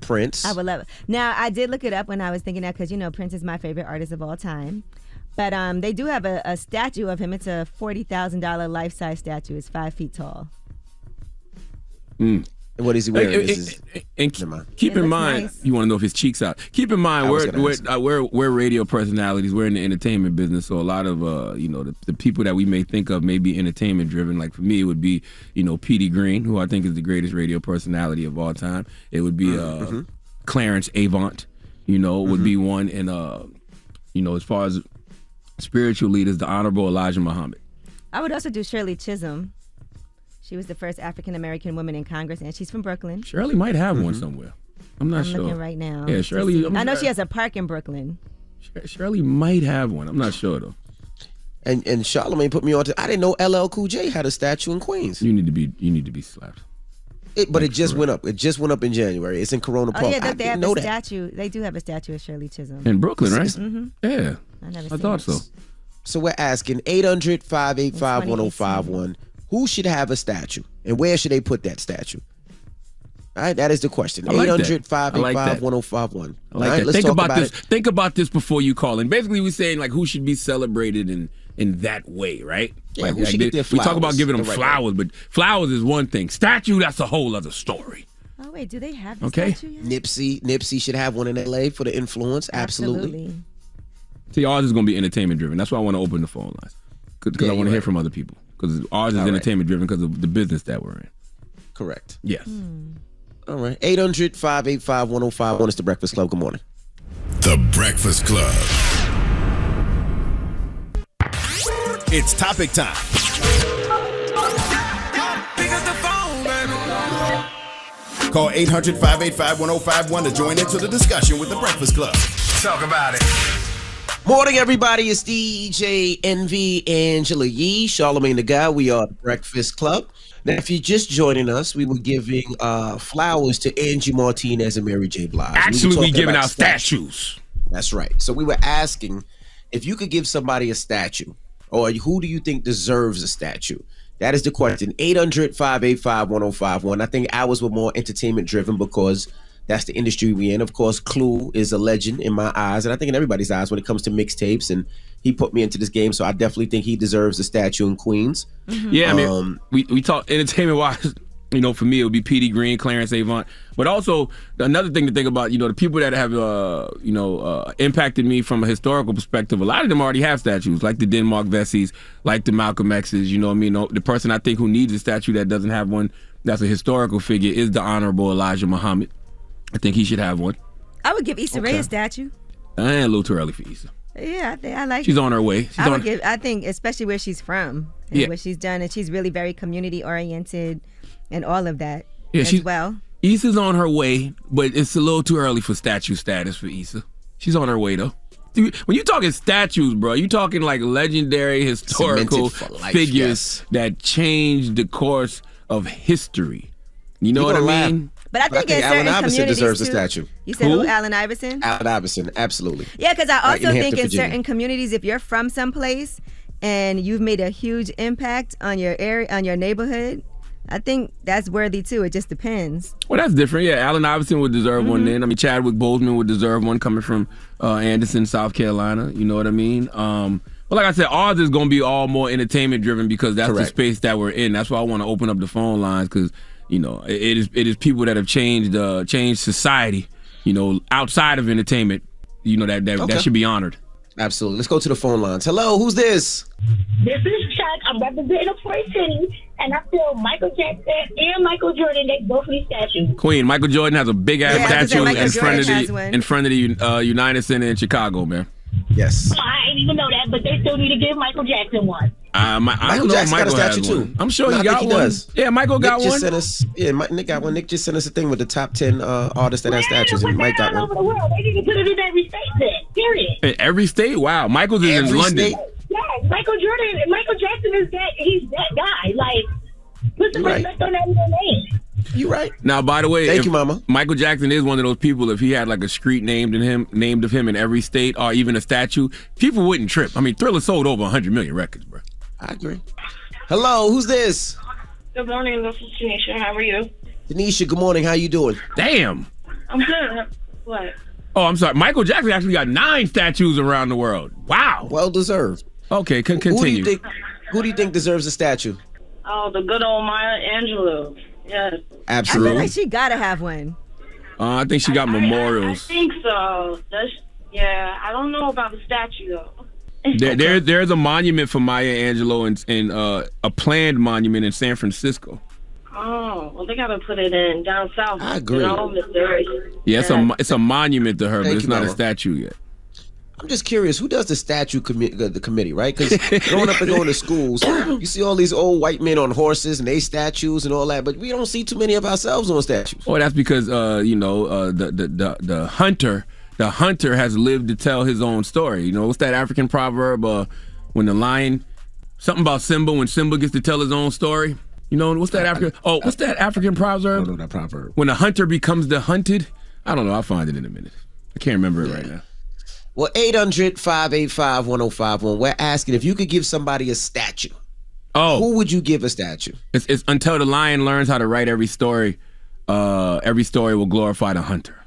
Speaker 1: Prince.
Speaker 2: I would love it. Now, I did look it up when I was thinking that because, Prince is my favorite artist of all time. But they do have a statue of him. It's a $40,000 life-size statue. It's 5 feet tall.
Speaker 1: And what is he wearing?
Speaker 3: Keep in mind,
Speaker 2: nice.
Speaker 3: You want to know if his cheeks out. Keep in mind, we're radio personalities. We're in the entertainment business, so a lot of the people that we may think of may be entertainment driven. Like for me, it would be Petey Greene, who I think is the greatest radio personality of all time. It would be Clarence Avant, would be one, and as far as spiritual leaders, the Honorable Elijah Muhammad.
Speaker 2: I would also do Shirley Chisholm. She was the first African-American woman in Congress, and she's from Brooklyn.
Speaker 3: Shirley might have one somewhere. I'm not sure.
Speaker 2: I'm looking right now.
Speaker 3: Yeah, Shirley.
Speaker 2: I know she has a park in Brooklyn.
Speaker 3: Shirley might have one. I'm not sure, though.
Speaker 1: And Charlamagne put me on to. I didn't know LL Cool J had a statue in Queens.
Speaker 3: You need to be slapped.
Speaker 1: But it just went up. It just went up in January. It's in Corona Park.
Speaker 2: Oh yeah, they have a
Speaker 1: that.
Speaker 2: statue. They do have a statue of Shirley Chisholm
Speaker 3: In Brooklyn, right?
Speaker 2: Mm-hmm.
Speaker 3: Yeah.
Speaker 2: I
Speaker 3: thought so.
Speaker 1: So we're asking 800-585-1051. Who should have a statue, and where should they put that statue? All right, that is the question. 800-585-1051.
Speaker 3: I like that.
Speaker 1: Let's talk about this.
Speaker 3: Think about this before you call in. Basically, we're saying like who should be celebrated in that way, right?
Speaker 1: Yeah,
Speaker 3: like,
Speaker 1: who should get their
Speaker 3: we talk
Speaker 1: flowers
Speaker 3: about giving them
Speaker 1: the right
Speaker 3: flowers, but flowers is one thing. Statue, that's a whole other story.
Speaker 2: Oh wait, do they have the
Speaker 3: Okay.
Speaker 2: statue yet?
Speaker 1: Nipsey should have one in LA for the influence. Absolutely.
Speaker 3: See, ours is going to be entertainment driven. That's why I want to open the phone lines because I want to hear from other people. Because ours is entertainment driven because of the business that we're in.
Speaker 1: Correct.
Speaker 3: Yes.
Speaker 1: All right. 800-585-1051 is the Breakfast Club. Good morning.
Speaker 5: The Breakfast Club. It's topic time. Call 800-585-1051 to join into the discussion with the Breakfast Club. Talk about it.
Speaker 1: Morning, everybody. It's DJ Envy Angela Yee, Charlamagne the Guy. We are the Breakfast Club. Now, if you're just joining us, we were giving flowers to Angie Martinez and Mary J. Blige.
Speaker 3: Actually, we giving out statues.
Speaker 1: That's right. So we were asking if you could give somebody a statue, or who do you think deserves a statue? That is the question. 800-585-1051. I think ours were more entertainment driven because that's the industry we in. Of course, Clue is a legend in my eyes, and I think in everybody's eyes when it comes to mixtapes. And he put me into this game, so I definitely think he deserves a statue in Queens.
Speaker 3: Yeah, I mean, we talk entertainment wise. For me, it would be Petey Greene, Clarence Avant. But also, another thing to think about, the people that have, impacted me from a historical perspective, a lot of them already have statues, like the Denmark Vessies, like the Malcolm X's, The person I think who needs a statue that doesn't have one, that's a historical figure, is the Honorable Elijah Muhammad. I think he should have one.
Speaker 2: I would give Issa Rae a statue.
Speaker 3: A little too early for Issa.
Speaker 2: Yeah, I like.
Speaker 3: She's on her way.
Speaker 2: I think, especially where she's from and what she's done, and she's really very community oriented, and all of that as well.
Speaker 3: Issa's on her way, but it's a little too early for statue status for Issa. She's on her way though. Dude, when you talking statues, bro, you talking like legendary historical figures that changed the course of history. You know what I mean?
Speaker 2: But I think
Speaker 1: Allen Iverson deserves a statue.
Speaker 2: You said who? Allen Iverson?
Speaker 1: Allen Iverson, absolutely.
Speaker 2: Yeah, because I also think in
Speaker 1: Virginia.
Speaker 2: certain communities, if you're from someplace and you've made a huge impact on your area, on your neighborhood, I think that's worthy too. It just depends.
Speaker 3: Well, that's different. Yeah, Allen Iverson would deserve one then. I mean, Chadwick Boseman would deserve one coming from Anderson, South Carolina. You know what I mean? But like I said, ours is going to be all more entertainment driven because that's the space that we're in. That's why I want to open up the phone lines because it is people that have changed society. Outside of entertainment. That should be honored.
Speaker 1: Absolutely. Let's go to the phone lines. Hello, who's this?
Speaker 14: This is Chuck. I'm representing Detroit City, and I feel Michael Jackson and Michael Jordan, they both need statues.
Speaker 3: Queen, Michael Jordan has a big ass statue in front of the United Center in Chicago, man.
Speaker 1: Yes.
Speaker 14: I didn't even know that, but they still need to give Michael Jackson one.
Speaker 1: Michael Jackson got a statue too.
Speaker 3: I'm sure he got one. Does. Yeah, Michael got one.
Speaker 1: Nick got one. Nick just sent us a thing with the top 10 artists that have statues, and Mike got one.
Speaker 14: Over the world. They need to put it in every state then, period.
Speaker 3: In every state? Wow. Michael's is in London.
Speaker 14: Yes, Michael Jackson is that, he's that guy. Like, put some respect on that name.
Speaker 1: You right.
Speaker 3: Now, by the way,
Speaker 1: Thank you, Mama.
Speaker 3: Michael Jackson is one of those people. If he had like a street named of him in every state, or even a statue, people wouldn't trip. I mean, Thriller sold over 100 million records, bro.
Speaker 1: I agree. Hello, who's this?
Speaker 15: Good morning, this is Tanisha. How are you?
Speaker 1: Tanisha, good morning. How you doing?
Speaker 3: Damn.
Speaker 15: I'm good. What?
Speaker 3: Oh, I'm sorry. Michael Jackson actually got 9 statues around the world. Wow.
Speaker 1: Well deserved.
Speaker 3: Okay, continue.
Speaker 1: Who do you think deserves a statue?
Speaker 15: Oh, the good old Maya Angelou. Yes.
Speaker 1: Absolutely.
Speaker 2: I feel like she gotta have one.
Speaker 3: I think she got memorials.
Speaker 15: I think so. Yeah, I don't know about the statue though.
Speaker 3: There's a monument for Maya Angelou in a planned monument in San Francisco.
Speaker 15: Oh, well, they gotta put it in down south.
Speaker 1: I agree.
Speaker 15: You know, Missouri.
Speaker 3: Yeah, it's a monument to her, but it's not a statue yet.
Speaker 1: I'm just curious, who does the statue the committee, right? Because growing up and going to schools, you see all these old white men on horses and they statues and all that, but we don't see too many of ourselves on statues.
Speaker 3: Oh, that's because the hunter has lived to tell his own story. You know, what's that African proverb? When the lion, something about Simba, when Simba gets to tell his own story. You know, what's that African? Oh, what's that African proverb?
Speaker 1: I don't know that proverb.
Speaker 3: When the hunter becomes the hunted. I don't know. I'll find it in a minute. I can't remember it right now.
Speaker 1: Well, 800-585-1051. We're asking if you could give somebody a statue.
Speaker 3: Oh,
Speaker 1: who would you give a statue?
Speaker 3: It's until the lion learns how to write every story will glorify the hunter.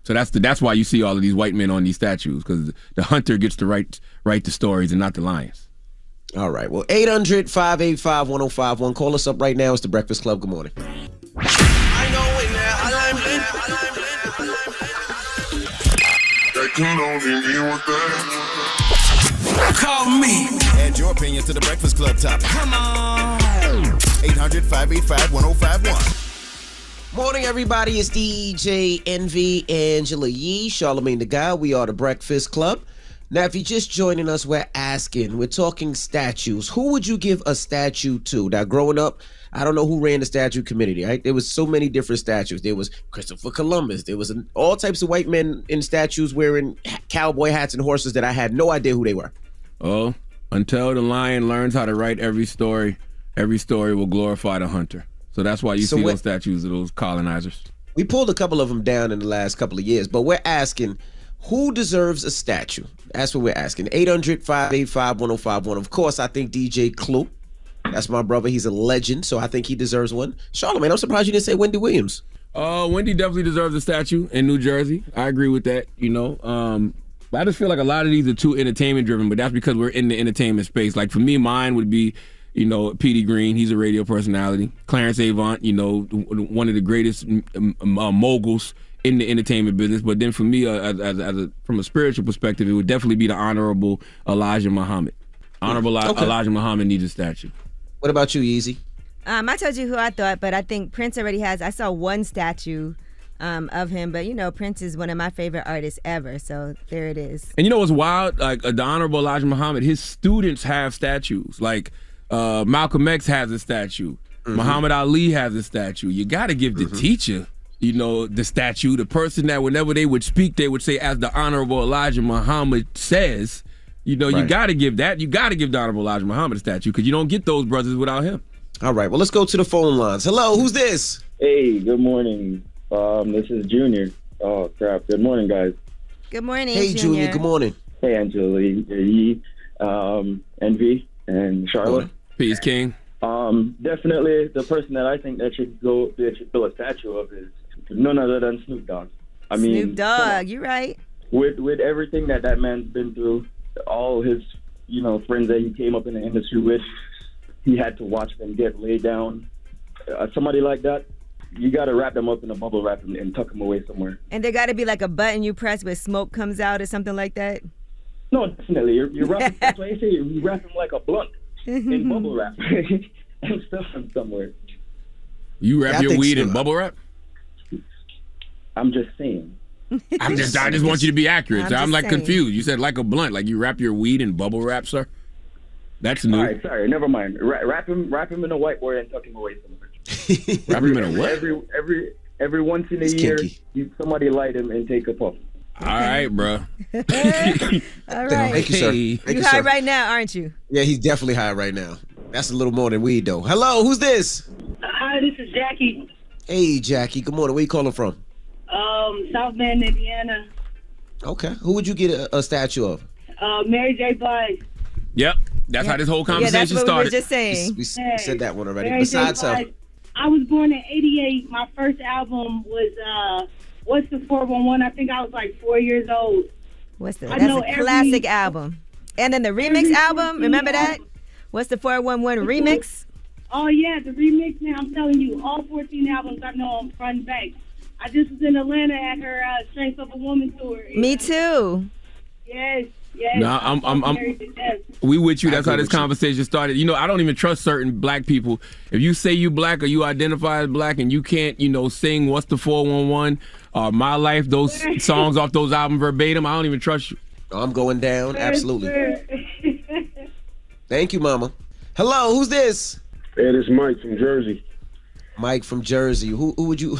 Speaker 3: So that's why you see all of these white men on these statues, because the hunter gets to write the stories and not the lions.
Speaker 1: All right. Well, 800-585-1051. Call us up right now. It's The Breakfast Club. Good morning.
Speaker 5: Call me. Add your opinion to The Breakfast Club topic. Come on. 800-585-1051.
Speaker 1: Morning, everybody. It's DJ Envy, Angela Yee, Charlamagne the Guy. We are The Breakfast Club. Now, if you're just joining us, we're talking statues. Who would you give a statue to? Now, growing up, I don't know who ran the statue committee, right? There was so many different statues. There was Christopher Columbus. There was all types of white men in statues wearing cowboy hats and horses that I had no idea who they were.
Speaker 3: Oh, until the lion learns how to write every story will glorify the hunter. So that's why you see those statues of those colonizers.
Speaker 1: We pulled a couple of them down in the last couple of years, but we're asking, who deserves a statue? That's what we're asking. 800-585-1051. Of course, I think DJ Clue. That's my brother. He's a legend, so I think he deserves one. Charlamagne, I'm surprised you didn't say Wendy Williams.
Speaker 3: Wendy definitely deserves a statue in New Jersey. I agree with that, you know. I just feel like a lot of these are too entertainment driven, but that's because we're in the entertainment space. Like for me, mine would be, you know, Petey Greene. He's a radio personality. Clarence Avant, you know, one of the greatest moguls in the entertainment business. But then for me, from a spiritual perspective, it would definitely be the Honorable Elijah Muhammad. Elijah Muhammad needs a statue.
Speaker 1: What about you, Yeezy?
Speaker 2: I told you who I thought, but I think Prince already has. I saw one statue of him, but you know, Prince is one of my favorite artists ever, so there it is.
Speaker 3: And you know what's wild? Like the Honorable Elijah Muhammad, his students have statues. Like Malcolm X has a statue. Muhammad Ali has a statue. You got to give the teacher, you know, the statue, the person that whenever they would speak, they would say, as the Honorable Elijah Muhammad says. You know, you got to give that. You got to give the Honorable Elijah Muhammad a statue because you don't get those brothers without him.
Speaker 1: All right. Well, let's go to the phone lines. Hello, who's this?
Speaker 16: Hey, good morning. This is Junior. Oh, crap. Good morning, guys.
Speaker 2: Good morning,
Speaker 1: Hey, Junior. Good morning.
Speaker 16: Hey, Angela, Yee, Envy, and Charlotte.
Speaker 3: Peace, King.
Speaker 16: Definitely the person that I think that should build a statue of is none other than Snoop Dogg. I mean,
Speaker 2: Snoop Dogg, you're right.
Speaker 16: With everything that man's been through, all his, you know, friends that he came up in the industry with, he had to watch them get laid down. Somebody like that, you got to wrap them up in a bubble wrap and tuck them away somewhere.
Speaker 2: And there got to be like a button you press where smoke comes out or something like that?
Speaker 16: No, definitely. You're wrapping, that's why I say you wrap them like a blunt in bubble wrap and stuff them somewhere.
Speaker 3: You wrap your weed in bubble wrap?
Speaker 16: I'm just saying.
Speaker 3: I just want you to be accurate. I'm like
Speaker 2: saying.
Speaker 3: confused. You said like a blunt, like you wrap your weed in bubble wrap, sir? That's new.
Speaker 16: All right, sorry, never mind. Wrap him in a whiteboard and tuck him away somewhere.
Speaker 3: Wrap him in a what?
Speaker 16: Every once in a year, somebody light him and take a puff.
Speaker 3: All right, bro.
Speaker 2: All right.
Speaker 1: Thank you, sir.
Speaker 2: You high right now, aren't you?
Speaker 1: Yeah, he's definitely high right now. That's a little more than weed, though. Hello, who's this?
Speaker 15: Hi, this is Jackie.
Speaker 1: Hey, Jackie. Good morning. Where you calling from?
Speaker 15: South Bend, Indiana.
Speaker 1: Okay. Who would you get a statue of?
Speaker 15: Mary J. Blige.
Speaker 3: Yep. That's how this whole conversation started.
Speaker 2: We were just saying.
Speaker 1: We said that one already.
Speaker 15: Mary
Speaker 1: Besides
Speaker 15: J.
Speaker 1: her.
Speaker 15: Blige. I was born in '88. My first album was What's the 411? I think I was like 4 years old.
Speaker 2: That's a classic album. And then the remix album, remember that? What's the 411 remix?
Speaker 15: Oh, yeah, the remix, man. I'm telling you, all 14 albums I know on front and back. I just was in Atlanta at her Strength of a Woman tour.
Speaker 2: Me too.
Speaker 15: Yes.
Speaker 3: No, we with you. That's how this conversation started. You know, I don't even trust certain black people. If you say you black or you identify as black and you can't, sing What's the 411 or My Life, those songs off those albums verbatim, I don't even trust you.
Speaker 1: I'm going down. Absolutely. Thank you, Mama. Hello, who's this?
Speaker 17: Hey, this is Mike from Jersey.
Speaker 1: Mike from Jersey. Who would you?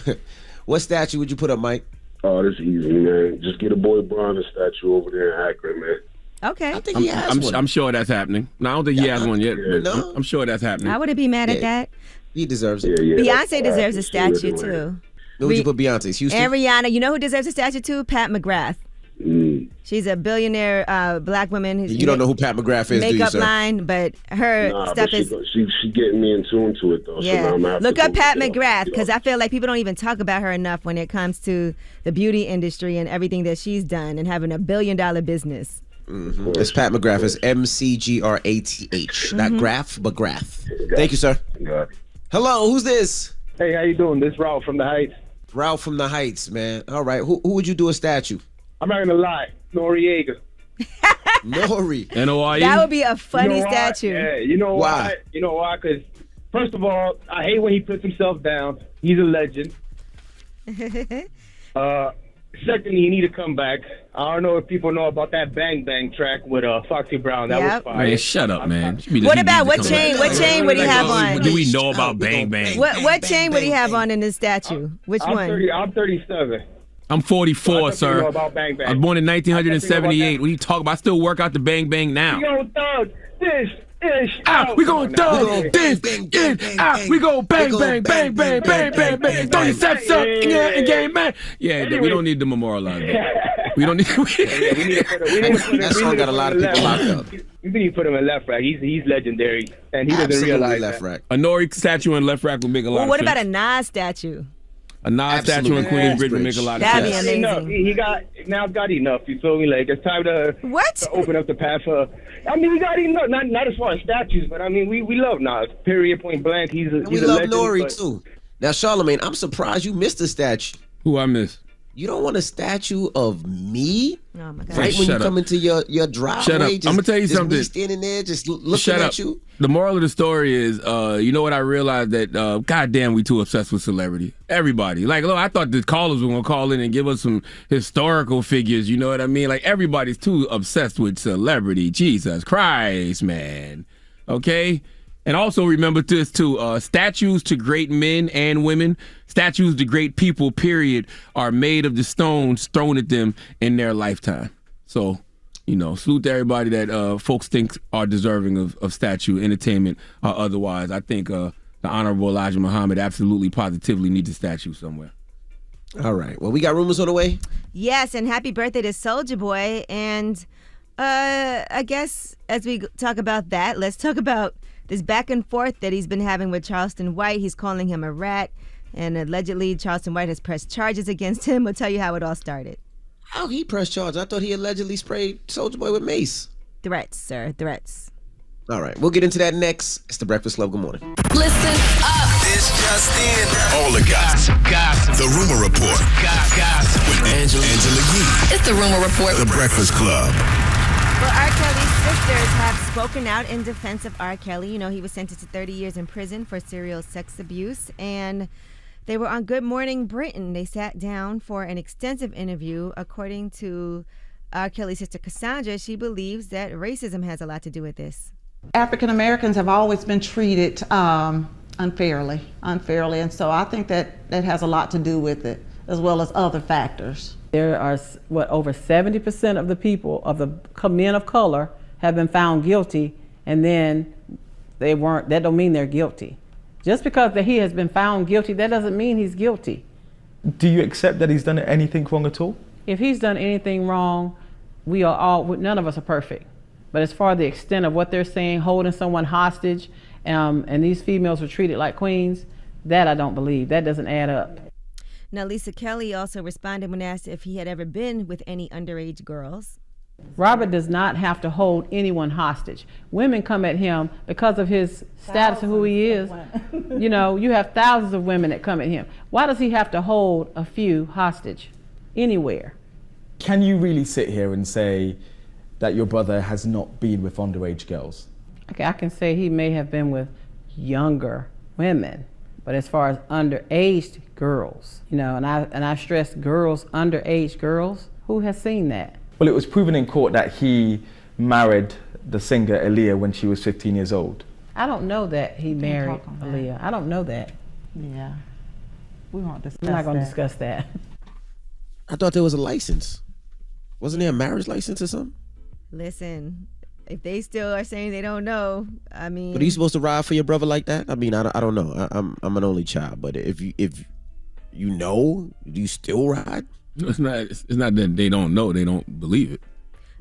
Speaker 1: What statue would you put up, Mike?
Speaker 17: Oh, this is easy, man. Just get a boy Brown a statue over there in Akron, man.
Speaker 2: Okay.
Speaker 1: I think he has one.
Speaker 3: I'm sure that's happening. No, I don't think he has one yet. But
Speaker 1: No.
Speaker 3: I'm sure that's happening.
Speaker 2: I wouldn't be mad at that.
Speaker 1: He deserves it.
Speaker 2: Beyonce deserves a statue, too.
Speaker 1: Who would you put Beyonce's? Houston?
Speaker 2: And Rihanna. You know who deserves a statue, too? Pat McGrath. She's a billionaire black woman. Who's
Speaker 1: You don't know who Pat McGrath is, do you,
Speaker 2: makeup
Speaker 1: sir?
Speaker 2: line, but her stuff is...
Speaker 17: She getting me in tune to it, though.
Speaker 2: Yeah.
Speaker 17: So now I'm gonna have
Speaker 2: Look
Speaker 17: to
Speaker 2: up
Speaker 17: go
Speaker 2: Pat
Speaker 17: look it up.
Speaker 2: McGrath, because I feel like people don't even talk about her enough when it comes to the beauty industry and everything that she's done and having $1 billion business.
Speaker 1: Mm-hmm. It's Pat McGrath. It's McGrath. Not Graph, but Grath. Thank you, sir. Hello, who's this?
Speaker 18: Hey, how you doing? This is Ralph from the Heights.
Speaker 1: Ralph from the Heights, man. All right, who would you do a statue?
Speaker 18: I'm not gonna lie, Noriega.
Speaker 1: Nori.
Speaker 3: N-O-R-E?
Speaker 2: That would be a funny
Speaker 18: You know why?
Speaker 2: statue.
Speaker 18: Yeah, you know why? You know why? Because first of all, I hate when he puts himself down. He's a legend. Secondly, he need to come back. I don't know if people know about that Bang Bang track with Foxy Brown. That was fire.
Speaker 3: Man, shut up, man.
Speaker 2: What about what chain? What chain would he have on?
Speaker 3: Do we know about Bang Bang?
Speaker 2: What chain would he have on in his statue? Which one?
Speaker 18: I'm 37.
Speaker 3: I'm 44,
Speaker 18: So I
Speaker 3: sir.
Speaker 18: know about Bang Bang.
Speaker 3: I was born in
Speaker 18: I
Speaker 3: 1978. What are you talking about? I still work out the Bang Bang now.
Speaker 18: Yo, thug, this is
Speaker 3: out. We going thug, this, in, out. We go bang, bang, bang, bang, bang, bang, bang. Throw your steps up, in game, man. Yeah, we don't need to memorialize that. We don't need.
Speaker 1: That song got a lot of people locked up.
Speaker 18: You think you put him in left rack? He's legendary, and he doesn't realize
Speaker 1: left
Speaker 18: that.
Speaker 1: rack.
Speaker 3: A Nori statue in left rack would make a lot
Speaker 2: Well,
Speaker 3: of
Speaker 2: what
Speaker 3: sense.
Speaker 2: about a Nas statue?
Speaker 3: A Nas statue in Queensbridge would make a lot of
Speaker 2: That'd
Speaker 3: sense.
Speaker 2: be
Speaker 18: Enough.
Speaker 2: amazing.
Speaker 18: He got now got enough. You feel me? Like it's time to open up the path for. I mean, we got enough. Not as far as statues, but I mean, we love Nas. Period. Point blank. He's a
Speaker 1: We love
Speaker 18: legend,
Speaker 1: Nori,
Speaker 18: but-
Speaker 1: too. Now, Charlamagne, I'm surprised you missed a statue.
Speaker 3: Who I missed?
Speaker 1: You don't want a statue of me?
Speaker 2: Oh, my God.
Speaker 1: Right
Speaker 3: Hey,
Speaker 1: when you
Speaker 3: shut
Speaker 1: come
Speaker 3: up.
Speaker 1: into your driveway?
Speaker 3: Shut up.
Speaker 1: Just,
Speaker 3: I'm gonna tell you
Speaker 1: just
Speaker 3: something.
Speaker 1: Me standing there just looking
Speaker 3: Shut
Speaker 1: at
Speaker 3: up.
Speaker 1: you?
Speaker 3: The moral of the story is, you know what I realized that, goddamn, we too obsessed with celebrity. Everybody. Like, look, I thought the callers were going to call in and give us some historical figures. You know what I mean? Like, everybody's too obsessed with celebrity. Jesus Christ, man. Okay? And also remember this, too. Statues to great men and women, statues to great people, period, are made of the stones thrown at them in their lifetime. So, salute to everybody that folks think are deserving of statue, entertainment, or otherwise. I think the Honorable Elijah Muhammad absolutely, positively needs a statue somewhere.
Speaker 1: All right. Well, we got rumors on the way.
Speaker 2: Yes, and happy birthday to Soulja Boy. And I guess as we talk about that, let's talk about this back and forth that he's been having with Charleston White. He's calling him a rat, and allegedly Charleston White has pressed charges against him. We'll tell you how it all started.
Speaker 1: How he pressed charges? I thought he allegedly sprayed Soulja Boy with mace.
Speaker 2: Threats, sir, threats.
Speaker 1: All right. We'll get into that next. It's the Breakfast Club. Good morning.
Speaker 19: Listen up. This just in.
Speaker 5: All the gossip. The Rumor Report.
Speaker 19: Gossip.
Speaker 5: With Angela Yee.
Speaker 19: It's the Rumor Report.
Speaker 5: The Breakfast Club.
Speaker 2: Well, R. Kelly's sisters have spoken out in defense of R. Kelly. You know, he was sentenced to 30 years in prison for serial sex abuse, and they were on Good Morning Britain. They sat down for an extensive interview. According to R. Kelly's sister Cassandra, she believes that racism has a lot to do with this.
Speaker 20: African Americans have always been treated unfairly, and so I think that has a lot to do with it, as well as other factors.
Speaker 21: There are, over 70% of the people, of the men of color, have been found guilty, and then they weren't, that don't mean they're guilty. Just because that he has been found guilty, that doesn't mean he's guilty.
Speaker 22: Do you accept that he's done anything wrong at all?
Speaker 21: If he's done anything wrong, none of us are perfect. But as far as the extent of what they're saying, holding someone hostage, and these females were treated like queens, that I don't believe. That doesn't add up.
Speaker 2: Now, Lisa Kelly also responded when asked if he had ever been with any underage girls.
Speaker 21: Robert does not have to hold anyone hostage. Women come at him because of his status of who he is. You know, you have thousands of women that come at him. Why does he have to hold a few hostage anywhere?
Speaker 22: Can you really sit here and say that your brother has not been with underage girls?
Speaker 21: Okay, I can say he may have been with younger women, but as far as underage girls, you know, and I stress girls, underage girls, who has seen that?
Speaker 22: Well, it was proven in court that he married the singer Aaliyah when she was 15 years old.
Speaker 21: I don't know that he married Aaliyah. I don't know that.
Speaker 20: Yeah. We won't discuss that.
Speaker 21: I'm not going to discuss that.
Speaker 1: I thought there was a license. Wasn't there a marriage license or something?
Speaker 2: Listen, if they still are saying they don't know, I mean...
Speaker 1: But are you supposed to ride for your brother like that? I mean, I don't know. I'm an only child, but if you know, do you still ride?
Speaker 3: It's not that they don't know, they don't believe it.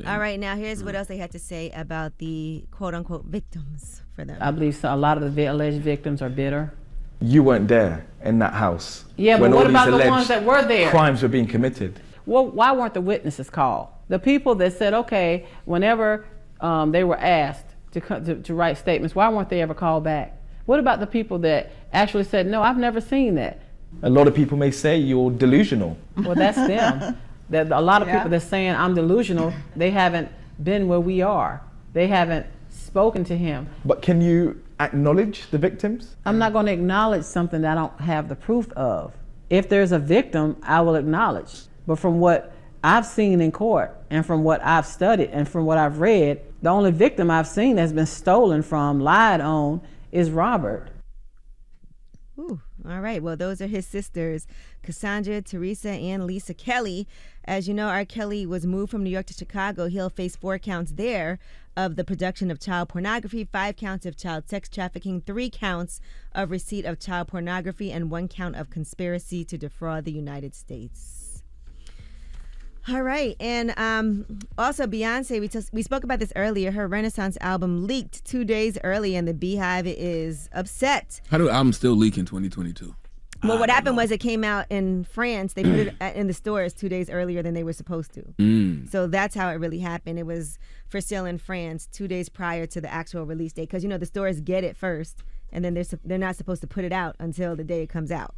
Speaker 2: All right, now here's what else they had to say about the quote-unquote victims for them.
Speaker 21: I believe a lot of the alleged victims are bitter.
Speaker 22: You weren't there in that house.
Speaker 21: Yeah, but what about the ones that were there?
Speaker 22: Crimes were being committed.
Speaker 21: Well, why weren't the witnesses called? The people that said, okay, whenever they were asked to write statements, why weren't they ever called back? What about the people that actually said, no, I've never seen that?
Speaker 22: A lot of people may say you're delusional.
Speaker 21: Well, that's them. A lot of people that's saying I'm delusional, they haven't been where we are. They haven't spoken to him.
Speaker 22: But can you acknowledge the victims?
Speaker 21: I'm not going to acknowledge something that I don't have the proof of. If there's a victim, I will acknowledge. But from what I've seen in court and from what I've studied and from what I've read, the only victim I've seen that's been stolen from, lied on, is Robert.
Speaker 2: Ooh, all right. Well, those are his sisters, Cassandra, Teresa, and Lisa Kelly. As you know, R. Kelly was moved from New York to Chicago. He'll face 4 counts there of the production of child pornography, 5 counts of child sex trafficking, 3 counts of receipt of child pornography, and 1 count of conspiracy to defraud the United States. All right. And also Beyonce, we spoke about this earlier. Her Renaissance album leaked 2 days early, and the Beehive is upset.
Speaker 3: How do albums still leak in 2022?
Speaker 2: Well, what happened was it came out in France. They put it in the stores 2 days earlier than they were supposed to. So that's how it really happened. It was for sale in France 2 days prior to the actual release date. Because, you know, the stores get it first, and then they're not supposed to put it out until the day it comes out.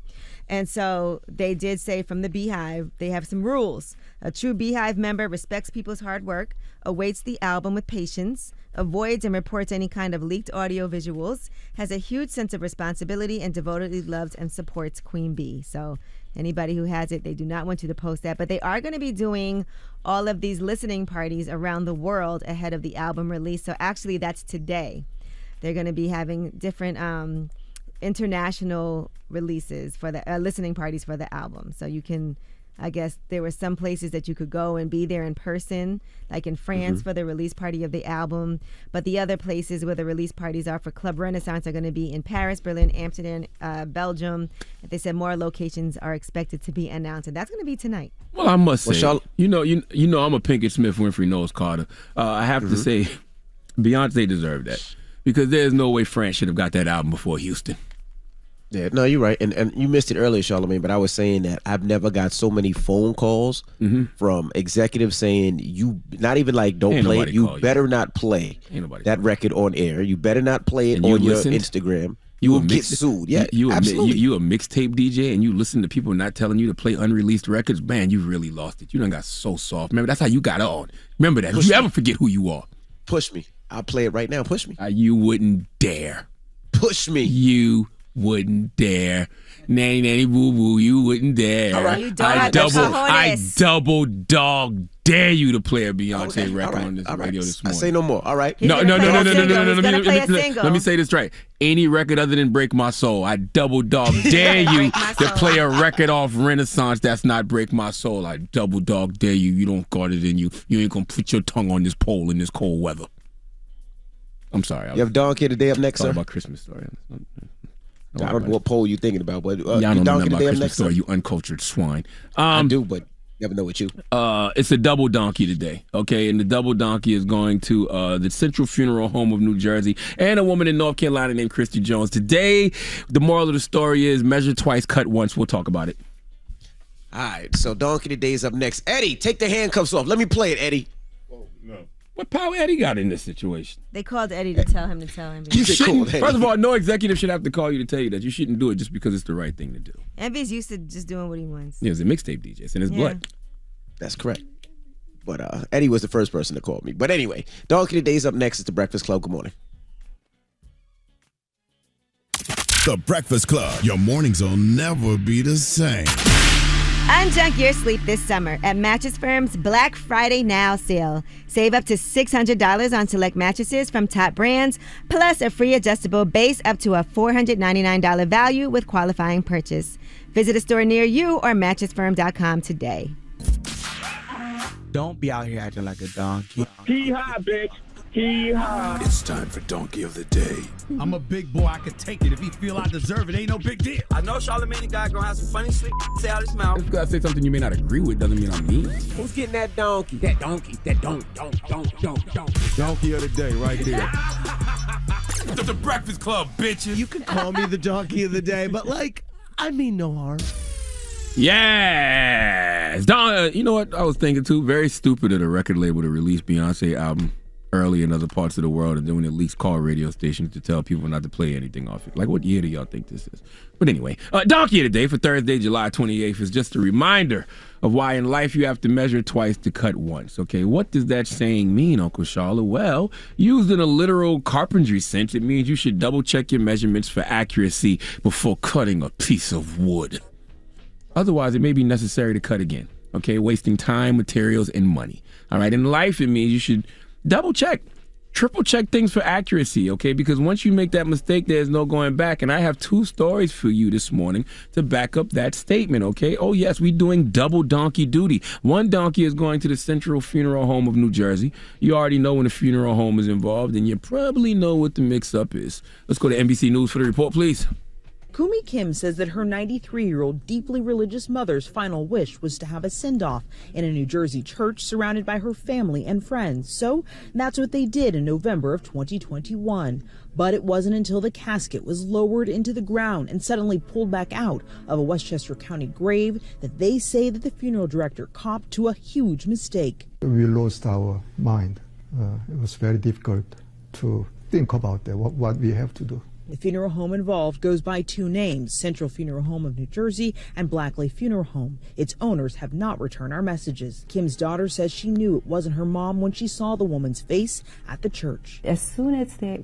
Speaker 2: And so they did say from the Beehive, they have some rules. A true Beehive member respects people's hard work, awaits the album with patience, avoids and reports any kind of leaked audio visuals, has a huge sense of responsibility, and devotedly loves and supports Queen Bee. So anybody who has it, they do not want you to post that. But they are going to be doing all of these listening parties around the world ahead of the album release. So actually, that's today. They're going to be having different international releases for the listening parties for the album. So you can, I guess there were some places that you could go and be there in person, like in France for the release party of the album. But the other places where the release parties are for Club Renaissance are going to be in Paris, Berlin, Amsterdam, Belgium. They said more locations are expected to be announced, and that's going to be tonight.
Speaker 3: Well, I must say, you know, I'm a Pinkett Smith, Winfrey Knowles Carter. I have to say, Beyonce deserved that, because there's no way France should have got that album before Houston.
Speaker 1: Yeah, no, you're right. And you missed it earlier, Charlamagne, but I was saying that I've never got so many phone calls from executives saying, you, not even like, don't play it. You better not play that record on air. You better not play it on your Instagram. You will get sued. Yeah, absolutely.
Speaker 3: You a mixtape DJ and you listen to people not telling you to play unreleased records. Man, you really lost it. You done got so soft. Remember, that's how you got on. Remember that. If you ever forget who you are.
Speaker 1: Push me. I'll play it right now. Push me.
Speaker 3: You wouldn't dare.
Speaker 1: Push me.
Speaker 3: You wouldn't dare. Nanny, nanny, boo, boo, you wouldn't dare.
Speaker 1: All right.
Speaker 2: You don't have the cojones.
Speaker 3: I double dog dare you to play a Beyonce record on this radio this morning.
Speaker 1: I say no more. All right.
Speaker 3: No. Let me say this right. Any record other than Break My Soul, I double dog dare you to play a record off Renaissance that's not Break My Soul. I double dog dare you. You don't got it in you. You ain't gonna put your tongue on this pole in this cold weather. I'm sorry.
Speaker 1: You have Dawn Kid the day up next, sir?
Speaker 3: About Christmas story.
Speaker 1: I don't know what poll you thinking about, but
Speaker 3: Y'all don't know nothing about Christmas story, you uncultured swine.
Speaker 1: I do, but never know what you.
Speaker 3: It's a double donkey today, okay? And the double donkey is going to the Central Funeral Home of New Jersey and a woman in North Carolina named Christy Jones. Today, the moral of the story is measure twice, cut once. We'll talk about it.
Speaker 1: All right, so donkey today is up next. Eddie, take the handcuffs off. Let me play it, Eddie.
Speaker 3: Oh, no. What power Eddie got in this situation?
Speaker 2: They called Eddie to tell him to tell him.
Speaker 3: You shouldn't. First of all, no executive should have to call you to tell you that. You shouldn't do it just because it's the right thing to do.
Speaker 2: Envy's used to just doing what he wants.
Speaker 3: Yeah, he's a mixtape DJ. It's in his blood.
Speaker 1: That's correct. But Eddie was the first person to call me. But anyway, donkey today is up next. It's the Breakfast Club. Good morning.
Speaker 5: The Breakfast Club. Your mornings will never be the same.
Speaker 2: Unjunk your sleep this summer at Mattress Firm's Black Friday Now sale. Save up to $600 on select mattresses from top brands, plus a free adjustable base up to a $499 value with qualifying purchase. Visit a store near you or mattressfirm.com today.
Speaker 8: Don't be out here acting like a donkey.
Speaker 18: Hee-haw, bitch. Hee-haw.
Speaker 5: It's time for Donkey of the Day.
Speaker 23: I'm a big boy, I can take it. If he feel I deserve it, ain't no big deal.
Speaker 19: I know Charlamagne guy gonna have some funny shit say out his mouth.
Speaker 3: Just because I say something you may not agree with doesn't mean I'm mean.
Speaker 1: Who's getting that donkey?
Speaker 23: That donkey. That don't.
Speaker 8: Donkey of the day right there.
Speaker 23: The Breakfast Club, bitches.
Speaker 8: You can call me the donkey of the day, but I mean no harm.
Speaker 3: Yes! You know what I was thinking too? Very stupid of the record label to release Beyonce album early in other parts of the world and then when it leaks call radio stations to tell people not to play anything off it. Like, what year do y'all think this is? But anyway, Donkey of the Day for Thursday, July 28th is just a reminder of why in life you have to measure twice to cut once. Okay, what does that saying mean, Uncle Charlotte? Well, used in a literal carpentry sense, it means you should double check your measurements for accuracy before cutting a piece of wood. Otherwise, it may be necessary to cut again, okay? Wasting time, materials, and money. All right, in life, it means you should double check, triple check things for accuracy, okay? Because once you make that mistake, there's no going back. And I have two stories for you this morning to back up that statement, okay? Oh, yes, we're doing double donkey duty. One donkey is going to the Central Funeral Home of New Jersey. You already know when the funeral home is involved, and you probably know what the mix-up is. Let's go to NBC News for the report, please.
Speaker 4: Kumi Kim says that her 93-year-old deeply religious mother's final wish was to have a send-off in a New Jersey church surrounded by her family and friends. So that's what they did in November of 2021. But it wasn't until the casket was lowered into the ground and suddenly pulled back out of a Westchester County grave that they say that the funeral director copped to a huge mistake.
Speaker 24: We lost our mind. It was very difficult to think about that, what we have to do.
Speaker 4: The funeral home involved goes by two names, Central Funeral Home of New Jersey and Blackley Funeral Home. Its owners have not returned our messages. Kim's daughter says she knew it wasn't her mom when she saw the woman's face at the church.
Speaker 25: As soon as they